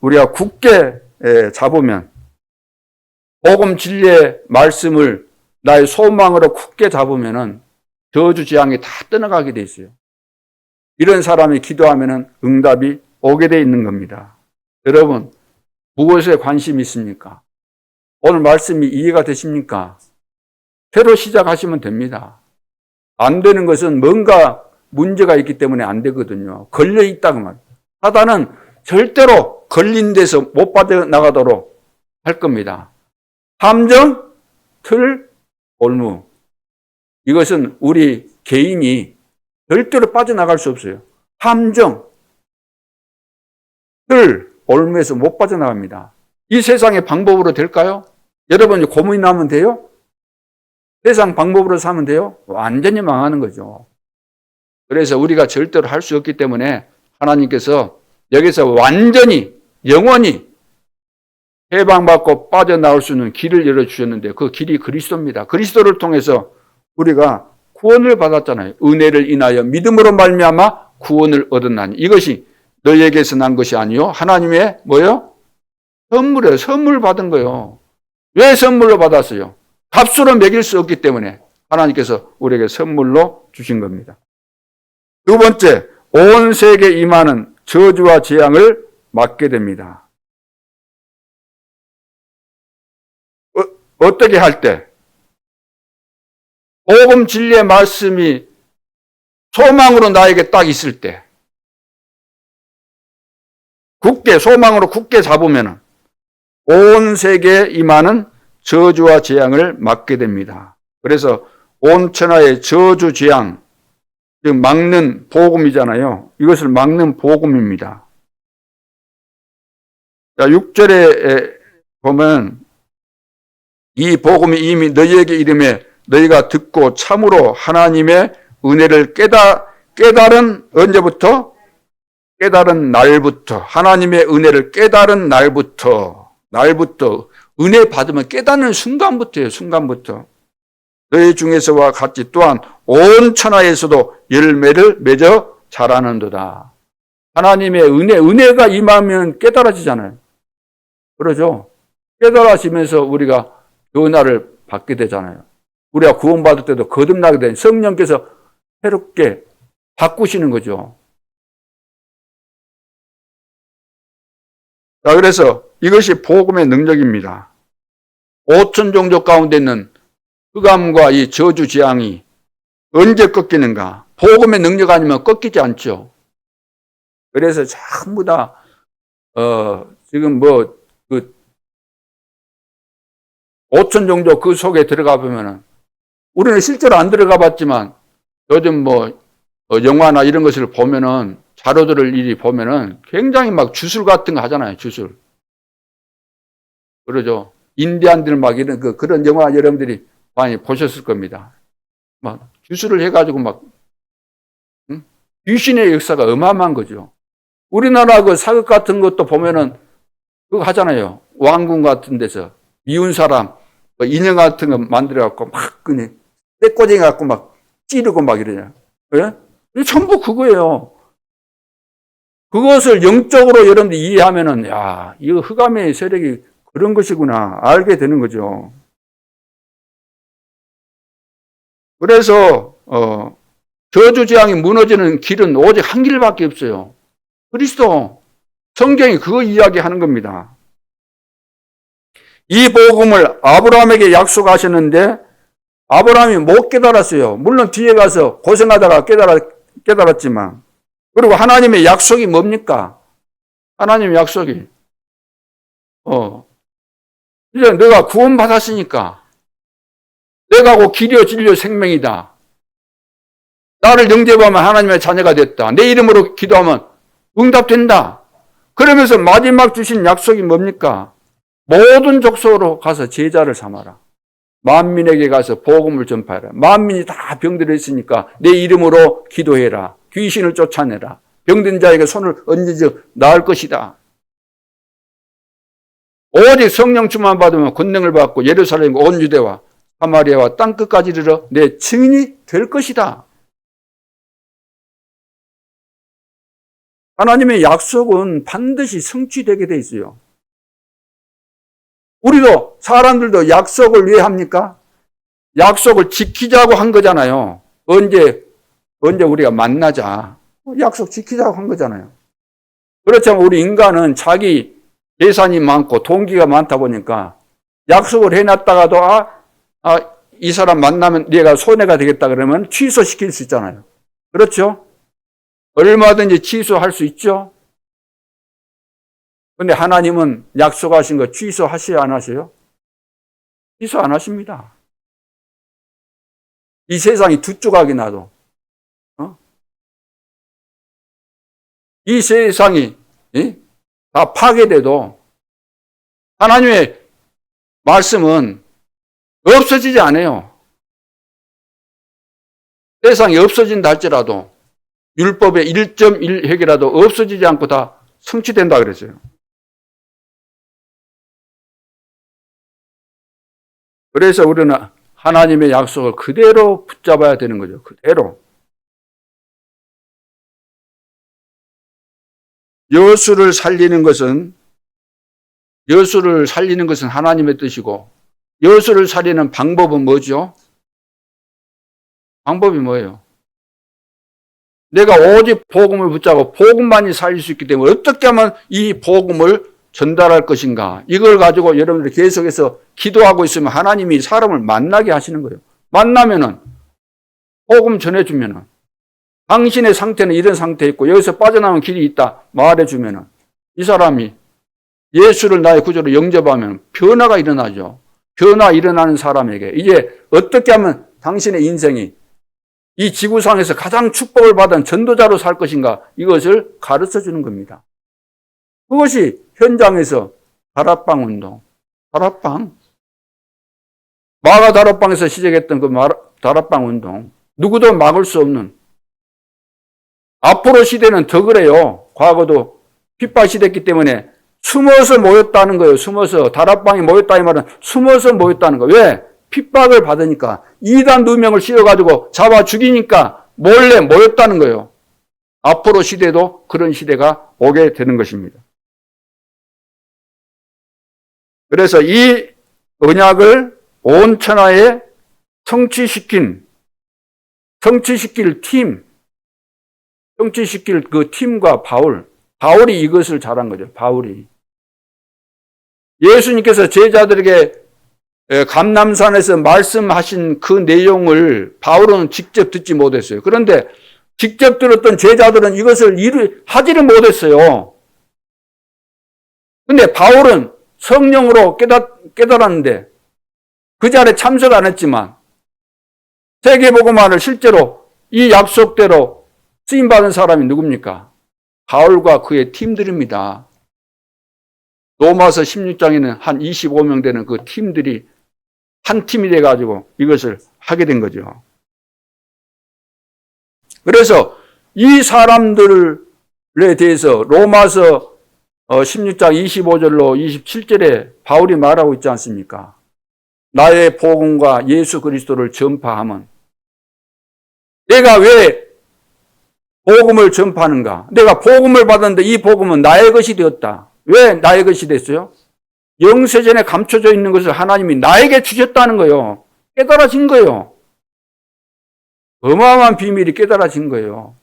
우리가 굳게 잡으면 복음 진리의 말씀을 나의 소망으로 굳게 잡으면은 저주 재앙이 다 떠나가게 돼 있어요. 이런 사람이 기도하면은 응답이 오게 돼 있는 겁니다. 여러분, 무엇에 관심이 있습니까? 오늘 말씀이 이해가 되십니까? 새로 시작하시면 됩니다. 안 되는 것은 뭔가 문제가 있기 때문에 안 되거든요. 걸려 있다고 말이에요. 사단은 절대로 걸린 데서 못 빠져나가도록 할 겁니다. 함정, 틀, 올무. 이것은 우리 개인이 절대로 빠져나갈 수 없어요. 함정, 틀, 올무에서 못 빠져나갑니다. 이 세상의 방법으로 될까요? 여러분이 고민하면 돼요? 세상 방법으로 사면 돼요? 완전히 망하는 거죠. 그래서 우리가 절대로 할 수 없기 때문에 하나님께서 여기서 완전히 영원히 해방받고 빠져나올 수 있는 길을 열어주셨는데 그 길이 그리스도입니다. 그리스도를 통해서 우리가 구원을 받았잖아요. 은혜를 인하여 믿음으로 말미암아 구원을 얻었나니 이것이 너희에게서 난 것이 아니요 하나님의 뭐요? 선물이에요. 선물 받은 거예요. 왜 선물로 받았어요? 값으로 매길 수 없기 때문에 하나님께서 우리에게 선물로 주신 겁니다. 두 번째, 온 세계에 임하는 저주와 재앙을 맞게 됩니다. 어떻게 할 때? 복음 진리의 말씀이 소망으로 나에게 딱 있을 때, 소망으로 굳게 잡으면 온 세계에 임하는 저주와 재앙을 맞게 됩니다. 그래서 온 천하의 저주 재앙, 즉 막는 복음이잖아요. 이것을 막는 복음입니다. 자, 6절에 보면 이 복음이 이미 너희에게 이름에 너희가 듣고 참으로 하나님의 은혜를 깨달은 언제부터? 깨달은 날부터. 하나님의 은혜를 깨달은 날부터. 날부터 은혜 받으면 깨닫는 순간부터예요. 순간부터. 너희 중에서와 같이 또한 온 천하에서도 열매를 맺어 자라는도다. 하나님의 은혜가 임하면 깨달아지잖아요. 그러죠? 깨달아지면서 우리가 변화를 받게 되잖아요. 우리가 구원받을 때도 거듭나게 된 성령께서 새롭게 바꾸시는 거죠. 자, 그래서 이것이 복음의 능력입니다. 5천 종족 가운데 있는 흑암과 이 저주 재앙이 언제 꺾이는가? 복음의 능력 아니면 꺾이지 않죠. 그래서 전부 다 지금 5천 종족 그 속에 들어가 보면은 우리는 실제로 안 들어가 봤지만 요즘 영화나 이런 것을 보면은 자료들을 일이 보면은 굉장히 막 주술 같은 거 하잖아요. 주술. 그러죠. 인디안들 막 이런 그런 영화 여러분들이 많이 보셨을 겁니다. 막 주술을 해가지고 막 귀신의 역사가 어마어마한 거죠. 우리나라 그 사극 같은 것도 보면은 그거 하잖아요. 왕궁 같은 데서 미운 사람 인형 같은 거 만들어갖고 막 그냥 떼꼬쟁이 갖고 막 찌르고 막 이러냐. 예? 이게 전부 그거예요. 그것을 영적으로 여러분들 이해하면은 야, 이거 흑암의 세력이 그런 것이구나 알게 되는 거죠. 그래서 저주 재앙이 무너지는 길은 오직 한 길밖에 없어요. 그리스도. 성경이 그거 이야기하는 겁니다. 이 복음을 아브라함에게 약속하셨는데 아브라함이 못 깨달았어요. 물론 뒤에 가서 고생하다가 깨달았지만. 그리고 하나님의 약속이 뭡니까? 하나님의 약속이 이제 내가 구원받았으니까 내가 곧 길이요 진리요 생명이다. 나를 영접하면 하나님의 자녀가 됐다. 내 이름으로 기도하면 응답된다. 그러면서 마지막 주신 약속이 뭡니까? 모든 족속으로 가서 제자를 삼아라. 만민에게 가서 복음을 전파해라. 만민이 다 병들어 있으니까 내 이름으로 기도해라. 귀신을 쫓아내라. 병든 자에게 손을 얹어서 나을 것이다. 오직 성령 충만 받으면 권능을 받고 예루살렘 온 유대와 사마리아와 땅끝까지 이르러 내 증인이 될 것이다. 하나님의 약속은 반드시 성취되게 돼 있어요. 우리도 사람들도 약속을 왜 합니까? 약속을 지키자고 한 거잖아요. 언제 우리가 만나자. 약속 지키자고 한 거잖아요. 그렇지만 우리 인간은 자기 예산이 많고 동기가 많다 보니까 약속을 해놨다가도 이 사람 만나면 내가 손해가 되겠다 그러면 취소시킬 수 있잖아요. 그렇죠? 얼마든지 취소할 수 있죠? 근데 하나님은 약속하신 거 취소하셔야 안 하세요? 취소 안 하십니다. 이 세상이 두 조각이 나도 이 세상이 다 파괴돼도 하나님의 말씀은 없어지지 않아요. 세상이 없어진다 할지라도 율법의 1.1획이라도 없어지지 않고 다 성취된다 그랬어요. 그래서 우리는 하나님의 약속을 그대로 붙잡아야 되는 거죠. 그대로. 여수를 살리는 것은 하나님의 뜻이고 여수를 살리는 방법은 뭐죠? 방법이 뭐예요? 내가 오직 복음을 붙잡고 복음만이 살릴 수 있기 때문에 어떻게 하면 이 복음을 전달할 것인가? 이걸 가지고 여러분들이 계속해서 기도하고 있으면 하나님이 사람을 만나게 하시는 거예요. 만나면은 복음 전해주면은 당신의 상태는 이런 상태에 있고 여기서 빠져나오는 길이 있다 말해주면은 이 사람이 예수를 나의 구주로 영접하면 변화가 일어나죠. 변화 일어나는 사람에게 이제 어떻게 하면 당신의 인생이 이 지구상에서 가장 축복을 받은 전도자로 살 것인가 이것을 가르쳐 주는 겁니다. 그것이 현장에서 다락방 운동, 다락방 마가 다락방에서 시작했던 그 다락방 운동 누구도 막을 수 없는 앞으로 시대는 더 그래요. 과거도 핍박 시대였기 때문에 숨어서 모였다는 거예요. 숨어서. 다락방에 모였다 이 말은 숨어서 모였다는 거예요. 왜? 핍박을 받으니까. 이단 누명을 씌워가지고 잡아 죽이니까 몰래 모였다는 거예요. 앞으로 시대도 그런 시대가 오게 되는 것입니다. 그래서 이 언약을 온 천하에 성취시킬 그 팀과 바울이 이것을 잘한 거죠. 바울이. 예수님께서 제자들에게 감람산에서 말씀하신 그 내용을 바울은 직접 듣지 못했어요. 그런데 직접 들었던 제자들은 이것을 하지를 못했어요. 근데 바울은 성령으로 깨달았는데 그 자리에 참석 안 했지만 세계복음화를 실제로 이 약속대로 쓰임받은 사람이 누굽니까? 바울과 그의 팀들입니다. 로마서 16장에는 한 25명 되는 그 팀들이 한 팀이 돼가지고 이것을 하게 된 거죠. 그래서 이 사람들에 대해서 로마서 16장 25절로 27절에 바울이 말하고 있지 않습니까? 나의 복음과 예수 그리스도를 전파함은 내가 왜 복음을 전파하는가? 내가 복음을 받았는데 이 복음은 나의 것이 되었다. 왜 나의 것이 됐어요? 영세전에 감춰져 있는 것을 하나님이 나에게 주셨다는 거예요. 깨달아진 거예요. 어마어마한 비밀이 깨달아진 거예요.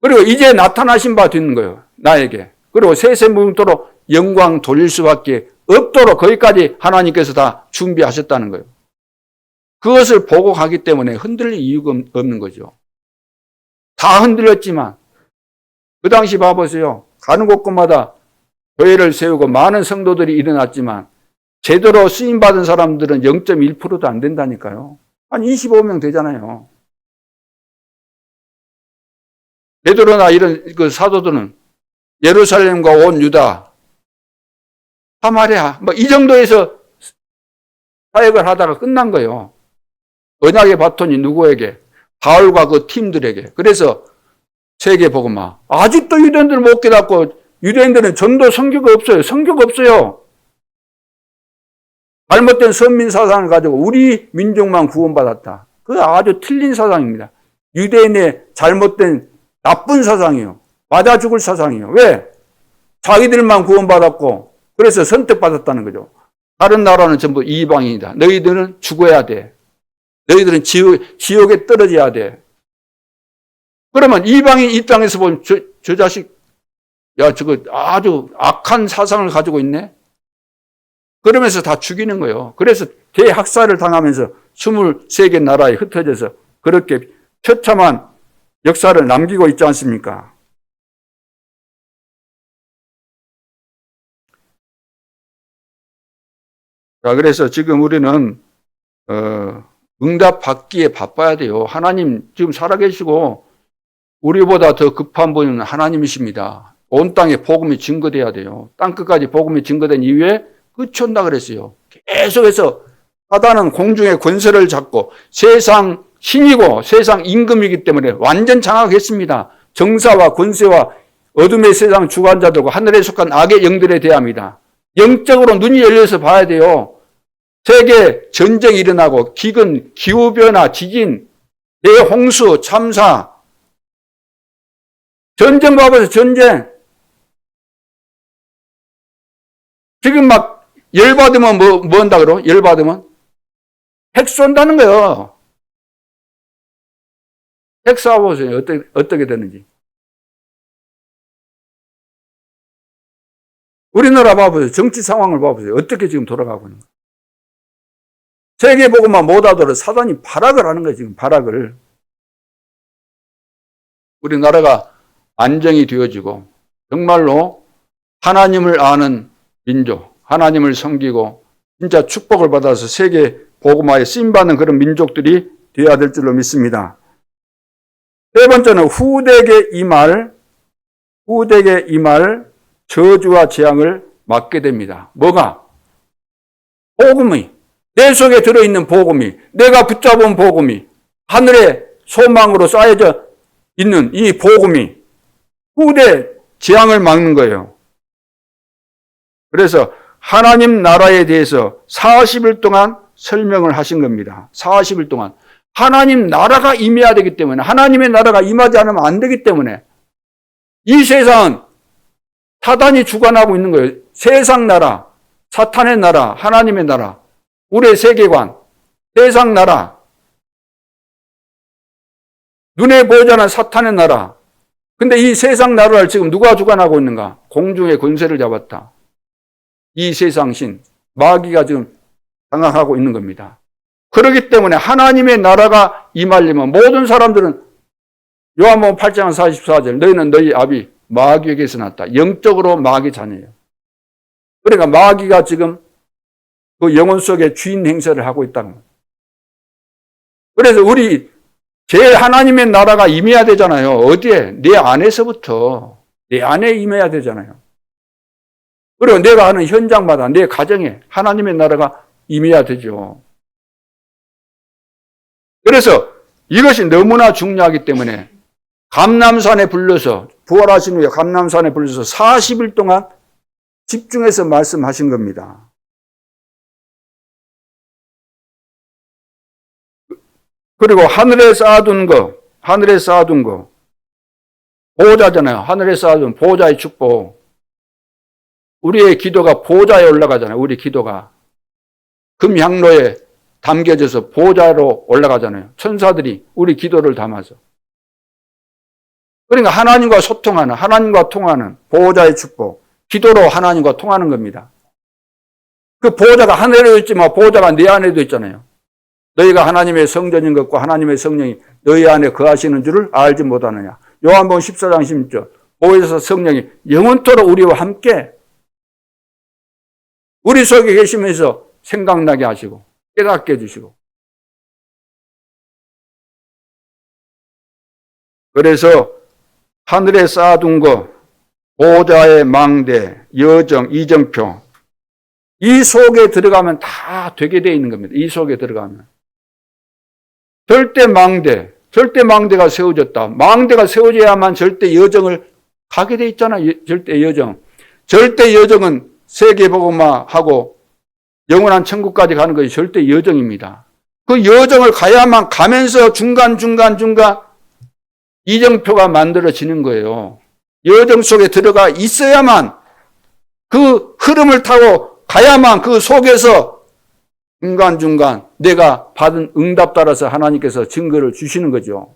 그리고 이제 나타나신 바 되는 거예요. 나에게. 그리고 세세무궁토로 영광 돌릴 수밖에 없도록 거기까지 하나님께서 다 준비하셨다는 거예요. 그것을 보고 가기 때문에 흔들릴 이유가 없는 거죠. 다 흔들렸지만 그 당시 봐보세요. 가는 곳곳마다 교회를 세우고 많은 성도들이 일어났지만 제대로 쓰임받은 사람들은 0.1%도 안 된다니까요. 한 25명 되잖아요. 베드로나 이런 그 사도들은 예루살렘과 온 유다, 사마리아 뭐 이 정도에서 사역을 하다가 끝난 거예요. 언약의 바톤이 누구에게? 바울과 그 팀들에게. 그래서 세계복음화. 아직도 유대인들 못 깨닫고 유대인들은 전도 선교가 없어요. 선교가 없어요. 잘못된 선민 사상을 가지고 우리 민족만 구원받았다. 그거 아주 틀린 사상입니다. 유대인의 잘못된 나쁜 사상이에요. 맞아 죽을 사상이에요. 왜? 자기들만 구원받았고 그래서 선택받았다는 거죠. 다른 나라는 전부 이방인이다. 너희들은 죽어야 돼. 너희들은 지옥에 떨어져야 돼. 그러면 이방인 이 땅에서 보면 저 자식 야 저거 아주 악한 사상을 가지고 있네. 그러면서 다 죽이는 거예요. 그래서 대학살을 당하면서 23개 나라에 흩어져서 그렇게 처참한 역사를 남기고 있지 않습니까? 자, 그래서 지금 우리는 응답 받기에 바빠야 돼요. 하나님 지금 살아계시고 우리보다 더 급한 분은 하나님이십니다. 온 땅에 복음이 증거돼야 돼요. 땅끝까지 복음이 증거된 이후에 끝이 온다 그랬어요. 계속해서 사단은 공중의 권세를 잡고 세상 신이고 세상 임금이기 때문에 완전 장악했습니다. 정사와 권세와 어둠의 세상 주관자들과 하늘에 속한 악의 영들에 대합니다. 영적으로 눈이 열려서 봐야 돼요. 세계 전쟁이 일어나고 기근, 기후변화, 지진, 대홍수, 참사, 전쟁 봐보세요. 전쟁. 지금 막 열받으면 뭐 한다 그러? 열받으면? 핵 쏜다는 거예요. 핵 쏴보세요. 어떻게 되는지. 우리나라 봐보세요. 정치 상황을 봐보세요. 어떻게 지금 돌아가고 있는 거예요. 세계복음만 못하도록 사단이 발악을 하는 거예요. 지금 발악을. 우리나라가 안정이 되어지고 정말로 하나님을 아는 민족, 하나님을 섬기고 진짜 축복을 받아서 세계복음화에 쓰임받는 그런 민족들이 되어야 될 줄로 믿습니다. 세 번째는 후대에게 임할 저주와 재앙을 맞게 됩니다. 뭐가? 복음이, 내 속에 들어있는 복음이, 내가 붙잡은 복음이, 하늘의 소망으로 쌓여져 있는 이 복음이 후대 재앙을 막는 거예요. 그래서 하나님 나라에 대해서 40일 동안 설명을 하신 겁니다. 40일 동안. 하나님 나라가 임해야 되기 때문에, 하나님의 나라가 임하지 않으면 안 되기 때문에 이 세상은 사단이 주관하고 있는 거예요. 세상 나라, 사탄의 나라, 하나님의 나라, 우리의 세계관, 세상 나라, 눈에 보이지 않는 사탄의 나라. 근데 이 세상 나라를 지금 누가 주관하고 있는가? 공중의 권세를 잡았다. 이 세상 신, 마귀가 지금 장악하고 있는 겁니다. 그렇기 때문에 하나님의 나라가 임하려면 모든 사람들은 요한복음 8장 44절 너희는 너희 아비 마귀에게서 났다. 영적으로 마귀 자녀예요. 그러니까 마귀가 지금 그 영혼 속에 주인 행세를 하고 있다는 거예요. 그래서 우리 제일 하나님의 나라가 임해야 되잖아요. 어디에? 내 안에서부터. 내 안에 임해야 되잖아요. 그리고 내가 하는 현장마다 내 가정에 하나님의 나라가 임해야 되죠. 그래서 이것이 너무나 중요하기 때문에 감람산에 불러서 부활하신 후에 감람산에 불러서 40일 동안 집중해서 말씀하신 겁니다. 그리고 하늘에 쌓아둔 거 보호자잖아요. 하늘에 쌓아둔 보호자의 축복. 우리의 기도가 보호자에 올라가잖아요. 우리 기도가 금향로에 담겨져서 보호자로 올라가잖아요. 천사들이 우리 기도를 담아서. 그러니까 하나님과 소통하는, 하나님과 통하는 보호자의 축복. 기도로 하나님과 통하는 겁니다. 그 보호자가 하늘에도 있지만 보호자가 내 안에도 있잖아요. 너희가 하나님의 성전인 것과 하나님의 성령이 너희 안에 거하시는 줄을 알지 못하느냐. 요한복음 14장 16절. 보혜사 성령이 영원토록 우리와 함께 우리 속에 계시면서 생각나게 하시고 깨닫게 해주시고. 그래서 하늘에 쌓아둔 거, 보호자의 망대, 여정, 이정표, 이 속에 들어가면 다 되게 되어 있는 겁니다. 이 속에 들어가면. 절대 망대가 세워졌다. 망대가 세워져야만 절대 여정을 가게 돼 있잖아요. 절대 여정. 절대 여정은 세계복음화하고 영원한 천국까지 가는 것이 절대 여정입니다. 그 여정을 가야만 가면서 중간 이정표가 만들어지는 거예요. 여정 속에 들어가 있어야만 그 흐름을 타고 가야만 그 속에서 중간중간 내가 받은 응답 따라서 하나님께서 증거를 주시는 거죠.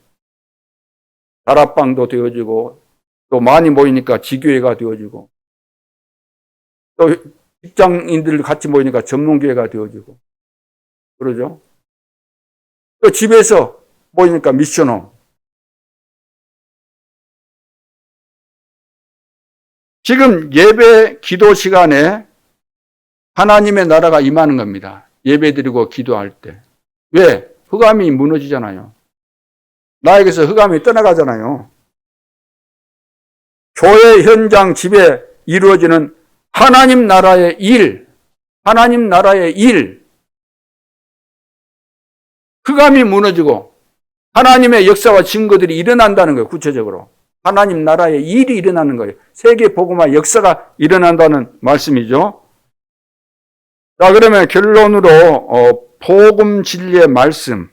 다락방도 되어지고 또 많이 모이니까 지교회가 되어지고 또 직장인들 같이 모이니까 전문교회가 되어지고 그러죠. 또 집에서 모이니까 미션홈. 지금 예배 기도 시간에 하나님의 나라가 임하는 겁니다. 예배 드리고 기도할 때. 왜? 흑암이 무너지잖아요. 나에게서 흑암이 떠나가잖아요. 교회 현장 집에 이루어지는 하나님 나라의 일. 흑암이 무너지고 하나님의 역사와 증거들이 일어난다는 거예요. 구체적으로. 하나님 나라의 일이 일어나는 거예요. 세계 복음화 역사가 일어난다는 말씀이죠. 자, 그러면 결론으로 복음 진리의 말씀.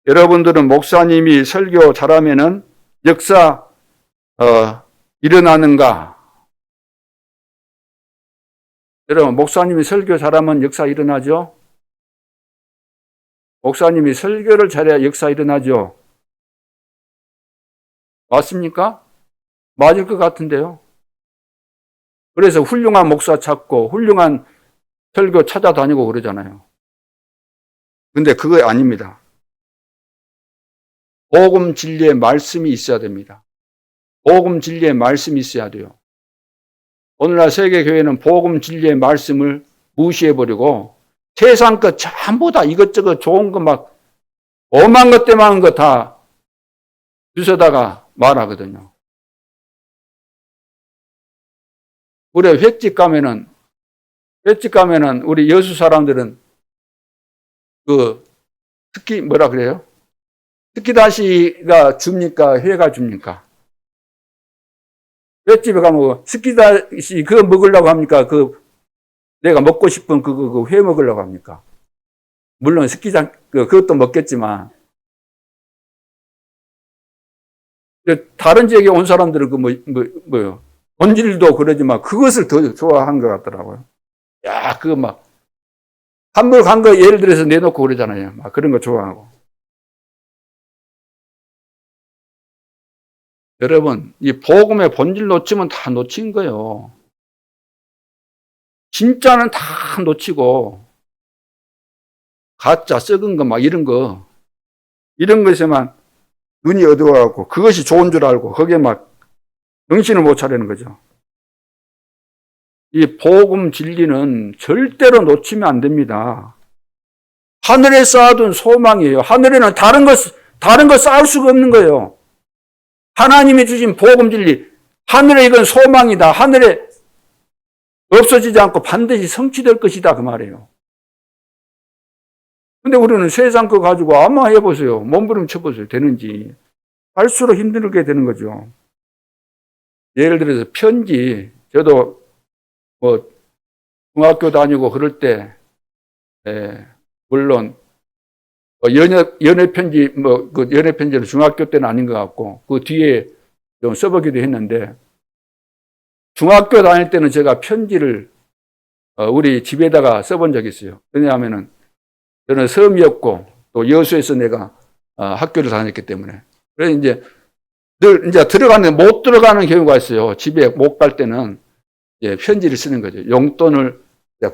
여러분들은 목사님이 설교 잘하면은 역사 일어나는가? 여러분, 목사님이 설교 잘하면 역사 일어나죠? 목사님이 설교를 잘해야 역사 일어나죠? 맞습니까? 맞을 것 같은데요. 그래서 훌륭한 목사 찾고 훌륭한 설교 찾아다니고 그러잖아요. 근데 그거 아닙니다. 복음 진리의 말씀이 있어야 됩니다. 복음 진리의 말씀이 있어야 돼요. 오늘날 세계교회는 복음 진리의 말씀을 무시해버리고 세상 것 전부 다 이것저것 좋은 거 막 오만 것 때문에 거 다 주워다가 말하거든요. 우리 횟집 가면은 우리 여수 사람들은 특히 뭐라 그래요? 특기다시가 줍니까? 회가 줍니까? 횟집에 가면 스키다시 그거 먹으려고 합니까? 내가 먹고 싶은 회 먹으려고 합니까? 물론 스키장, 그것도 먹겠지만. 다른 지역에 온 사람들은 뭐요? 본질도 그러지만 그것을 더 좋아한 것 같더라고요. 야, 그거 한번 간 거 예를 들어서 내놓고 그러잖아요. 막 그런 거 좋아하고. 여러분, 이 복음의 본질 놓치면 다 놓친 거예요. 진짜는 다 놓치고, 가짜, 썩은 거, 이런 것에만 눈이 어두워갖고, 그것이 좋은 줄 알고, 거기에 정신을 못 차리는 거죠. 이 복음 진리는 절대로 놓치면 안 됩니다. 하늘에 쌓아둔 소망이에요. 하늘에는 다른 거 쌓을 수가 없는 거예요. 하나님이 주신 복음 진리, 하늘에 이건 소망이다. 하늘에 없어지지 않고 반드시 성취될 것이다. 그 말이에요. 근데 우리는 세상 거 가지고 아마 해보세요. 몸부림 쳐보세요. 되는지. 할수록 힘들게 되는 거죠. 예를 들어서 편지, 저도 중학교 다니고 그럴 때, 물론, 연애 편지, 연애 편지는 중학교 때는 아닌 것 같고, 그 뒤에 좀 써보기도 했는데, 중학교 다닐 때는 제가 편지를, 우리 집에다가 써본 적이 있어요. 왜냐하면은, 저는 섬이었고, 또 여수에서 내가, 학교를 다녔기 때문에. 그래서 이제 못 들어가는 경우가 있어요. 집에 못 갈 때는, 편지를 쓰는 거죠. 용돈을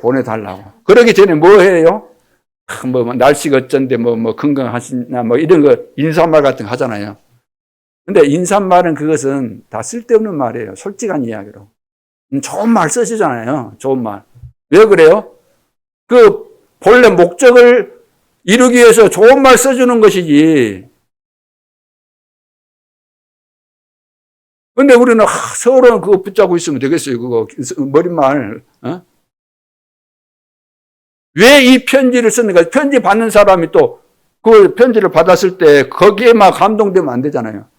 보내달라고. 그러기 전에 뭐 해요? 날씨가 어쩐데, 건강하시나, 이런 거, 인사말 같은 거 하잖아요. 근데 인사말은 그것은 다 쓸데없는 말이에요. 솔직한 이야기로. 좋은 말 쓰시잖아요. 좋은 말. 왜 그래요? 본래 목적을 이루기 위해서 좋은 말 써주는 것이지. 근데 우리는 서로 그거 붙잡고 있으면 되겠어요. 그거 머릿말. 왜 이 편지를 썼는가? 편지 받는 사람이 또 그 편지를 받았을 때 거기에 감동되면 안 되잖아요.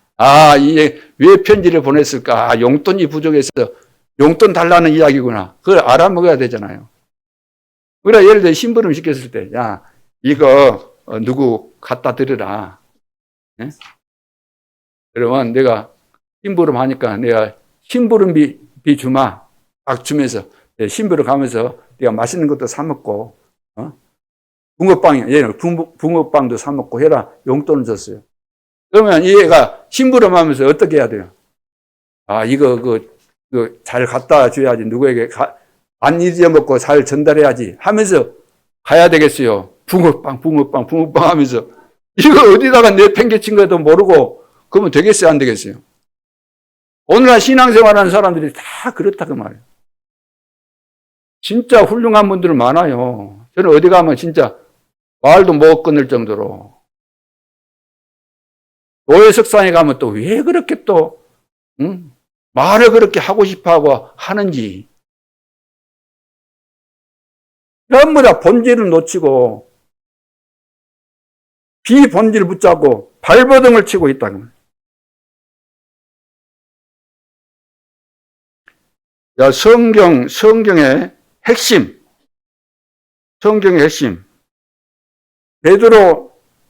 이게 왜 편지를 보냈을까? 용돈이 부족해서 용돈 달라는 이야기구나. 그걸 알아먹어야 되잖아요. 우리가 예를 들어 심부름 시켰을 때, 야, 이거 누구 갖다 드려라. 예? 그러면 내가 심부름 하니까 내가 심부름비 주마. 딱 주면서 심부름 가면서 내가 맛있는 것도 사 먹고, 얘는 붕어빵도 사 먹고 해라. 용돈을 줬어요. 그러면 얘가 심부름 하면서 어떻게 해야 돼요? 이거 잘 갖다 줘야지. 누구에게 안 잊어먹고 잘 전달해야지 하면서 가야 되겠어요. 붕어빵 하면서. 이거 어디다가 내팽개친 것도 모르고 그러면 되겠어요? 안 되겠어요? 오늘날 신앙생활 하는 사람들이 다 그렇다 그 말이에요. 진짜 훌륭한 분들 많아요. 저는 어디 가면 진짜 말도 못 끊을 정도로. 노예석상에 가면 또 왜 그렇게 말을 그렇게 하고 싶어 하고 하는지. 전부 다 본질을 놓치고 비본질을 붙잡고 발버둥을 치고 있다는 거예요. 성경의 핵심.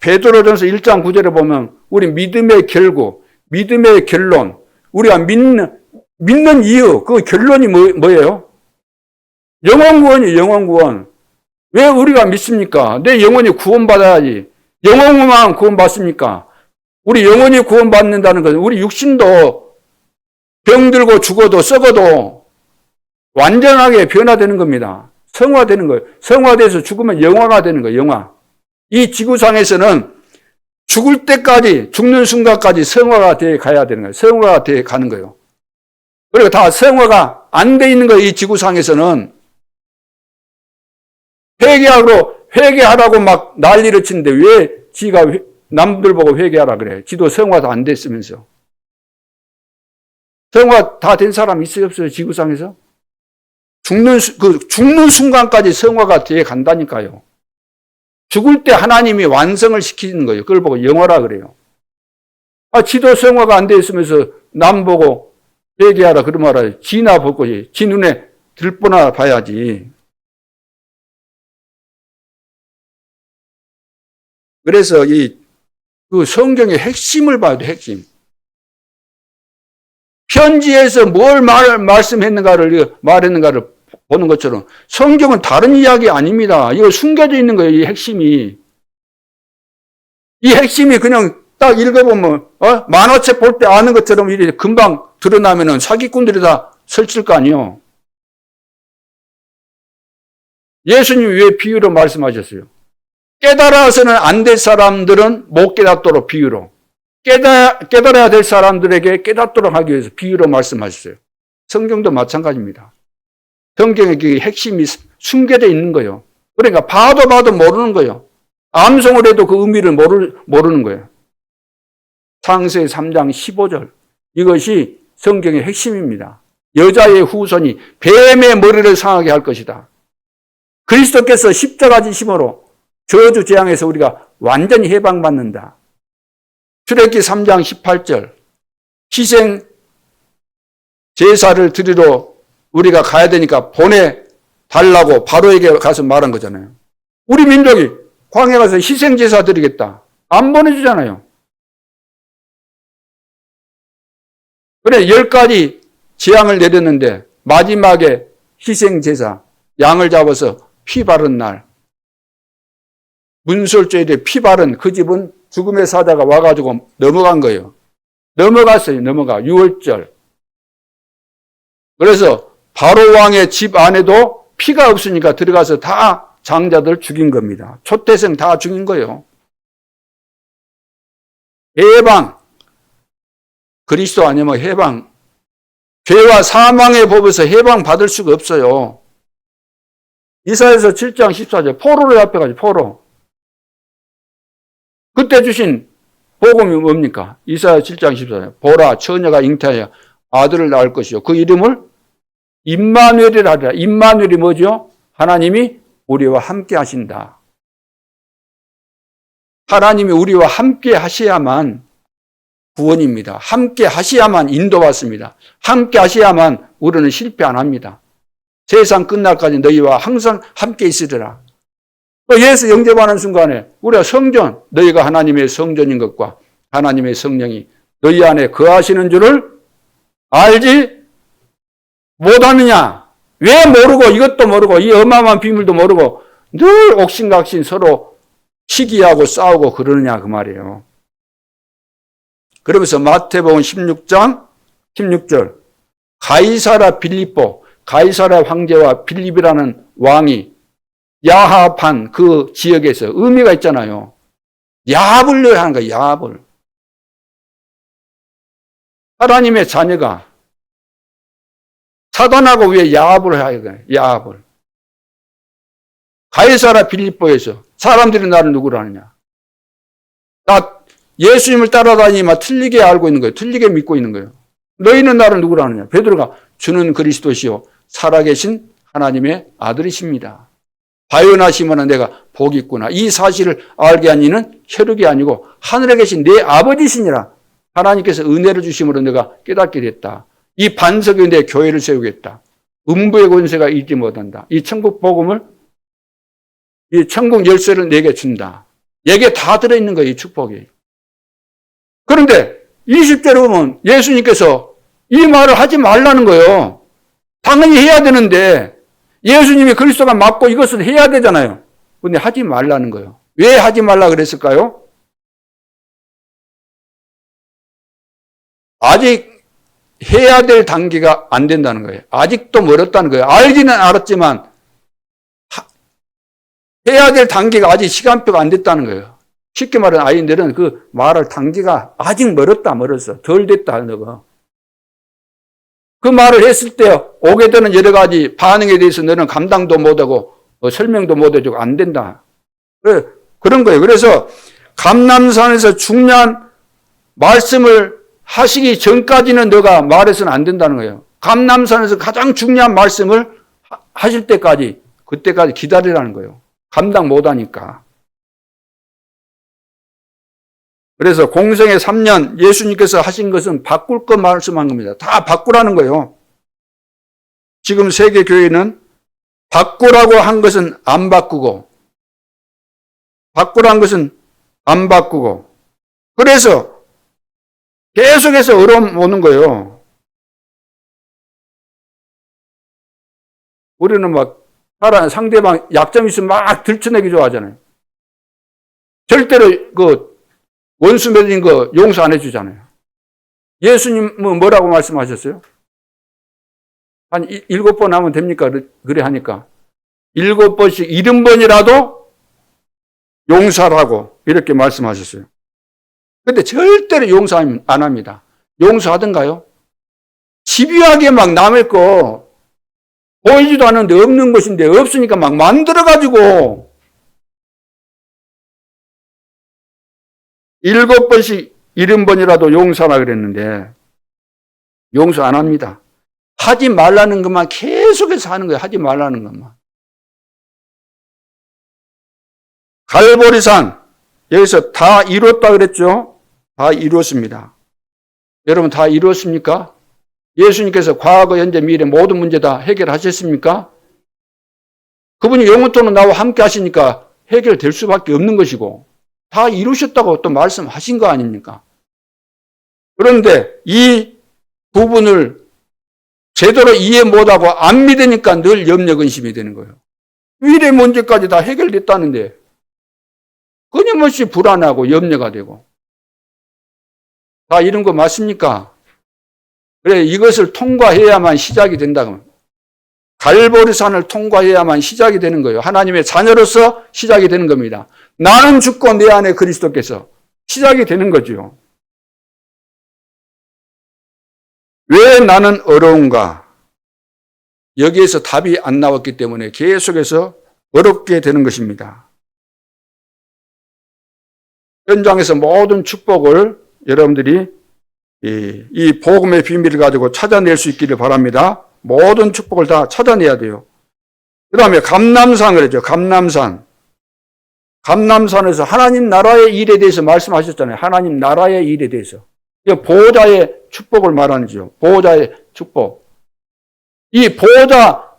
베드로전서 1장 9절에 보면 우리 믿음의 결국, 믿음의 결론, 우리가 믿는 이유, 그 결론이 뭐예요? 영혼구원이에요, 영혼구원. 왜 우리가 믿습니까? 내 영혼이 구원받아야지. 영혼만 구원받습니까? 우리 영혼이 구원받는다는 것은 우리 육신도 병들고 죽어도 썩어도 완전하게 변화되는 겁니다. 성화되는 거예요. 성화돼서 죽으면 영화가 되는 거예요, 영화. 이 지구상에서는 죽을 때까지, 죽는 순간까지 성화가 돼 가야 되는 거예요. 성화가 돼 가는 거예요. 그리고 다 성화가 안 돼 있는 거예요, 이 지구상에서는. 회개하라고 막 난리를 치는데 왜 지가 남들 보고 회개하라 그래? 지도 성화도 안 됐으면서. 성화 다 된 사람 있어요, 없어요, 지구상에서? 죽는 순간까지 성화가 돼 간다니까요. 죽을 때 하나님이 완성을 시키는 거예요. 그걸 보고 영화라 그래요. 지도 성화가 안 돼 있으면서 남 보고 회개하라 그러면 알아요. 지나 볼 거지. 지 눈에 들보나 봐야지. 그래서 그 성경의 핵심을 봐야 돼, 핵심. 편지에서 뭘 말했는가를 보는 것처럼 성경은 다른 이야기 아닙니다. 이거 숨겨져 있는 거예요, 이 핵심이. 이 핵심이 그냥 딱 읽어보면, 만화책 볼 때 아는 것처럼 이렇게 금방 드러나면은 사기꾼들이 다 설칠 거 아니에요. 예수님이 왜 비유로 말씀하셨어요? 깨달아서는 안 될 사람들은 못 깨닫도록 비유로. 깨달아야 될 사람들에게 깨닫도록 하기 위해서 비유로 말씀하셨어요. 성경도 마찬가지입니다. 성경의 그 핵심이 숨겨져 있는 거예요. 그러니까 봐도 모르는 거예요. 암송을 해도 그 의미를 모르는 거예요. 창세기 3장 15절. 이것이 성경의 핵심입니다. 여자의 후손이 뱀의 머리를 상하게 할 것이다. 그리스도께서 십자가 지심으로 저주 재앙에서 우리가 완전히 해방받는다. 출애굽기 3장 18절. 희생 제사를 드리러 우리가 가야 되니까 보내달라고 바로에게 가서 말한 거잖아요. 우리 민족이 광야 가서 희생 제사 드리겠다. 안 보내주잖아요. 그래 10가지 재앙을 내렸는데 마지막에 희생 제사 양을 잡아서 피 바른 날 문설주에 피 바른 그 집은 죽음의 사자가 와가지고 넘어간 거예요. 넘어갔어요. 6월절. 그래서 바로 왕의 집 안에도 피가 없으니까 들어가서 다 장자들 죽인 겁니다. 초태생 다 죽인 거예요. 해방. 그리스도 아니면 해방. 죄와 사망의 법에서 해방 받을 수가 없어요. 이사야서 7장 14절. 포로를 앞에가지고 포로. 그때 주신 복음이 뭡니까? 이사야 7장 14절. 보라 처녀가 잉태하여 아들을 낳을 것이요. 그 이름을 임마누엘이라 하리라. 임마누엘이 뭐죠? 하나님이 우리와 함께 하신다. 하나님이 우리와 함께 하셔야만 구원입니다. 함께 하셔야만 인도받습니다. 함께 하셔야만 우리는 실패 안 합니다. 세상 끝날까지 너희와 항상 함께 있으리라. 또 예수 영접하는 순간에 우리가 성전, 너희가 하나님의 성전인 것과 하나님의 성령이 너희 안에 거하시는 줄을 알지 못하느냐? 왜 모르고 이것도 모르고 이 어마어마한 비밀도 모르고 늘 옥신각신 서로 시기하고 싸우고 그러느냐 그 말이에요. 그러면서 마태복음 16장 16절 가이사라 빌립보 가이사라 황제와 빌립이라는 왕이 야합한 그 지역에서 의미가 있잖아요. 야합을 하는 거예요. 야합을. 하나님의 자녀가 사단하고 왜 야합을 해야 돼? 야합을. 가이사라 빌립보에서 사람들이 나를 누구로 하느냐? 나 예수님을 따라다니면 틀리게 알고 있는 거예요. 틀리게 믿고 있는 거예요. 너희는 나를 누구로 하느냐? 베드로가 주는 그리스도시요 살아계신 하나님의 아들이십니다. 바요나시면 내가 복이 있구나. 이 사실을 알게 한 이는 혈육이 아니고 하늘에 계신 내 아버지시니라. 하나님께서 은혜를 주심으로 내가 깨닫게 됐다. 이 반석에 내 교회를 세우겠다. 음부의 권세가 잊지 못한다. 이 천국 복음을 이 천국 열쇠를 내게 준다. 여기에 다 들어있는 거예요. 이 축복이. 그런데 20절에 보면 예수님께서 이 말을 하지 말라는 거예요. 당연히 해야 되는데 예수님이 그리스도가 맞고 이것을 해야 되잖아요. 근데 하지 말라는 거예요. 왜 하지 말라 그랬을까요? 아직 해야 될 단계가 안 된다는 거예요. 아직도 멀었다는 거예요. 알기는 알았지만 해야 될 단계가 아직 시간표가 안 됐다는 거예요. 쉽게 말하면 아이들은 그 말할 단계가 아직 멀었어. 덜 됐다 하는 거. 그 말을 했을 때 오게 되는 여러 가지 반응에 대해서 너는 감당도 못하고 설명도 못해주고 안 된다. 그런 거예요. 그래서 감람산에서 중요한 말씀을 하시기 전까지는 너가 말해서는 안 된다는 거예요. 감람산에서 가장 중요한 말씀을 하실 때까지 그때까지 기다리라는 거예요. 감당 못하니까. 그래서 공생의 3년 예수님께서 하신 것은 바꿀 것 말씀한 겁니다. 다 바꾸라는 거예요. 지금 세계 교회는 바꾸라고 한 것은 안 바꾸고, 바꾸라는 것은 안 바꾸고, 그래서 계속해서 어려움 오는 거예요. 우리는 막 상대방 약점 있으면 막 들춰내기 좋아하잖아요. 절대로 그 원수 맺은 거 용서 안 해주잖아요. 예수님은 뭐라고 말씀하셨어요? 한 7번 하면 됩니까? 그래 하니까 7번씩 70번이라도 용서하라고 이렇게 말씀하셨어요. 근데 절대로 용서 안 합니다. 용서하던가요? 집요하게 막 남의 거 보이지도 않는데 없는 것인데 없으니까 막 만들어가지고 7번씩 70번이라도 용서하라 그랬는데 용서 안 합니다. 하지 말라는 것만 계속해서 하는 거예요. 하지 말라는 것만. 갈보리산 여기서 다 이뤘다 그랬죠? 다 이뤘습니다. 여러분 다 이뤘습니까? 예수님께서 과거, 현재, 미래 모든 문제 다 해결하셨습니까? 그분이 영원토록 나와 함께 하시니까 해결될 수밖에 없는 것이고 다 이루셨다고 또 말씀하신 거 아닙니까? 그런데 이 부분을 제대로 이해 못하고 안 믿으니까 늘 염려 근심이 되는 거예요. 미래 문제까지 다 해결됐다는데 끊임없이 불안하고 염려가 되고 다 이런 거 맞습니까? 그래 이것을 통과해야만 시작이 된다고. 갈보리산을 통과해야만 시작이 되는 거예요. 하나님의 자녀로서 시작이 되는 겁니다. 나는 죽고 내 안에 그리스도께서 시작이 되는 거죠. 왜 나는 어려운가? 여기에서 답이 안 나왔기 때문에 계속해서 어렵게 되는 것입니다. 현장에서 모든 축복을 여러분들이 이 복음의 비밀을 가지고 찾아낼 수 있기를 바랍니다. 모든 축복을 다 찾아내야 돼요. 그 다음에 감람산 그러죠. 감람산에서 하나님 나라의 일에 대해서 말씀하셨잖아요. 하나님 나라의 일에 대해서. 보호자의 축복을 말하는지요. 보호자의 축복. 이 보호자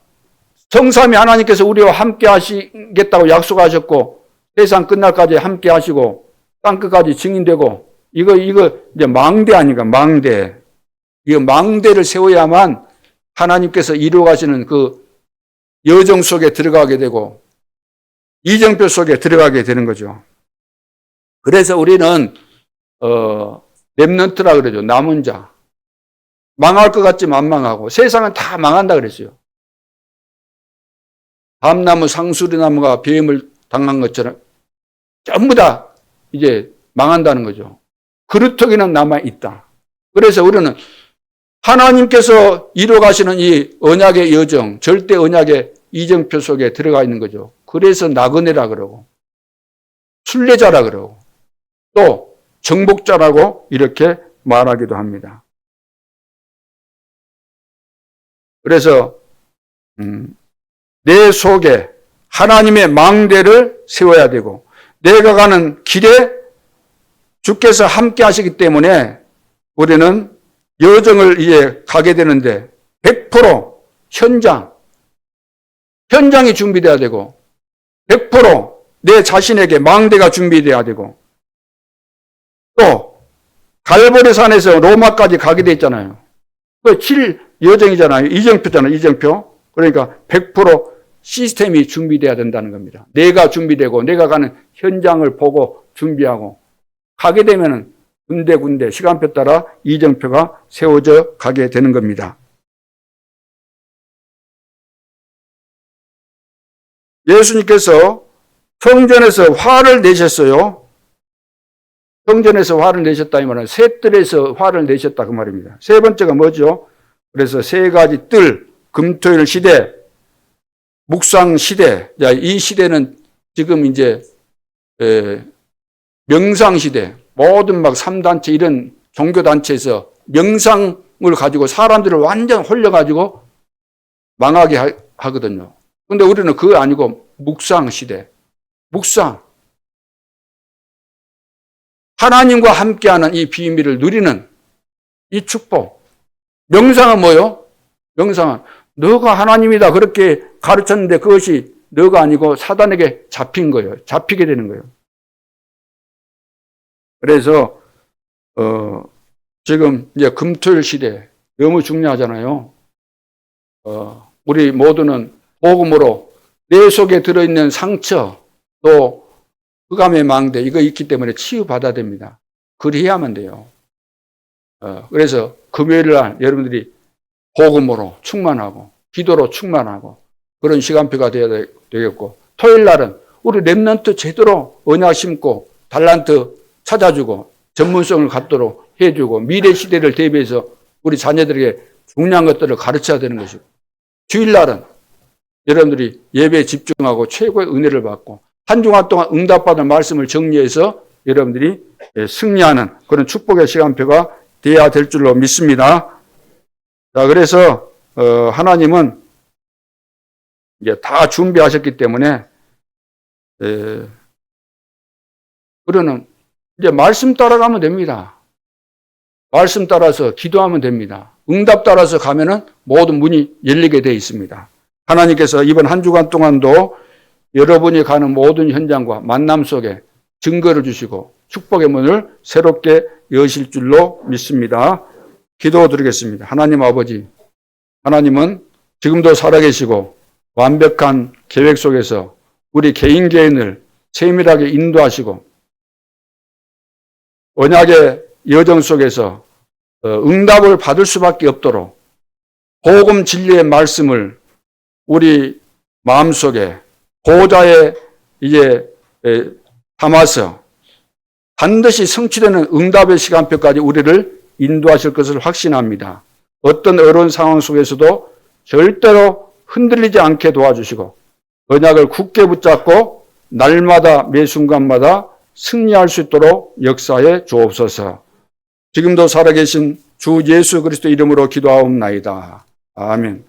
성삼위 하나님께서 우리와 함께 하시겠다고 약속하셨고 세상 끝날까지 함께 하시고 땅끝까지 증인되고 이거 이제 망대 아닌가 망대. 이 망대를 세워야만 하나님께서 이루어 가시는 그 여정 속에 들어가게 되고 이정표 속에 들어가게 되는 거죠. 그래서 우리는 렘넌트라 그러죠. 남은 자. 망할 것 같지만 안 망하고 세상은 다 망한다 그랬어요. 밤나무 상수리나무가 배임을 당한 것처럼 전부 다 이제 망한다는 거죠. 그루터기는 남아있다. 그래서 우리는 하나님께서 이루어 가시는 이 언약의 여정, 절대 언약의 이정표 속에 들어가 있는 거죠. 그래서 나그네라 그러고 순례자라 그러고 또 정복자라고 이렇게 말하기도 합니다. 그래서 내 속에 하나님의 망대를 세워야 되고 내가 가는 길에 주께서 함께 하시기 때문에 우리는 여정을 이제 가게 되는데 100% 현장이 준비돼야 되고 100% 내 자신에게 망대가 준비돼야 되고 또 갈보리산에서 로마까지 가게 돼 있잖아요. 그 7 여정이잖아요. 이정표잖아요. 이정표. 그러니까 100% 시스템이 준비돼야 된다는 겁니다. 내가 준비되고 내가 가는 현장을 보고 준비하고 가게 되면은 군데군데 시간표 따라 이정표가 세워져 가게 되는 겁니다. 예수님께서 성전에서 화를 내셨어요. 성전에서 화를 내셨다 이 말은 세 뜰에서 화를 내셨다 그 말입니다. 세 번째가 뭐죠? 그래서 세 가지 뜰, 금토일 시대, 묵상 시대. 이 시대는 지금 이제 명상 시대. 모든 막 3단체 이런 종교단체에서 명상을 가지고 사람들을 완전 홀려가지고 망하게 하거든요. 근데 우리는 그거 아니고 묵상 시대. 묵상. 하나님과 함께하는 이 비밀을 누리는 이 축복. 명상은 뭐요? 명상은 너가 하나님이다 그렇게 가르쳤는데 그것이 너가 아니고 사단에게 잡힌 거예요. 잡히게 되는 거예요. 그래서 지금 이제 금토일 시대 너무 중요하잖아요. 우리 모두는 복음으로 내 속에 들어있는 상처 또 흑암의 망대 이거 있기 때문에 치유받아야 됩니다. 그리해야만 돼요. 그래서 금요일 날 여러분들이 복음으로 충만하고 기도로 충만하고 그런 시간표가 되어야 되겠고, 토요일 날은 우리 렘넌트 제대로 언약 심고 달란트 찾아주고 전문성을 갖도록 해주고 미래 시대를 대비해서 우리 자녀들에게 중요한 것들을 가르쳐야 되는 것이고, 주일 날은 여러분들이 예배에 집중하고 최고의 은혜를 받고 한 주간 동안 응답받은 말씀을 정리해서 여러분들이 승리하는 그런 축복의 시간표가 되어야 될 줄로 믿습니다. 자, 그래서 하나님은 이제 다 준비하셨기 때문에 그러는 이제 말씀 따라가면 됩니다. 말씀 따라서 기도하면 됩니다. 응답 따라서 가면은 모든 문이 열리게 되어 있습니다. 하나님께서 이번 한 주간 동안도 여러분이 가는 모든 현장과 만남 속에 증거를 주시고 축복의 문을 새롭게 여실 줄로 믿습니다. 기도드리겠습니다. 하나님 아버지, 하나님은 지금도 살아계시고 완벽한 계획 속에서 우리 개인 개인을 세밀하게 인도하시고 언약의 여정 속에서 응답을 받을 수밖에 없도록 복음 진리의 말씀을 우리 마음속에 보호자에 이제 담아서 반드시 성취되는 응답의 시간표까지 우리를 인도하실 것을 확신합니다. 어떤 어려운 상황 속에서도 절대로 흔들리지 않게 도와주시고 언약을 굳게 붙잡고 날마다 매 순간마다 승리할 수 있도록 역사해 주옵소서. 지금도 살아계신 주 예수 그리스도 이름으로 기도하옵나이다. 아멘.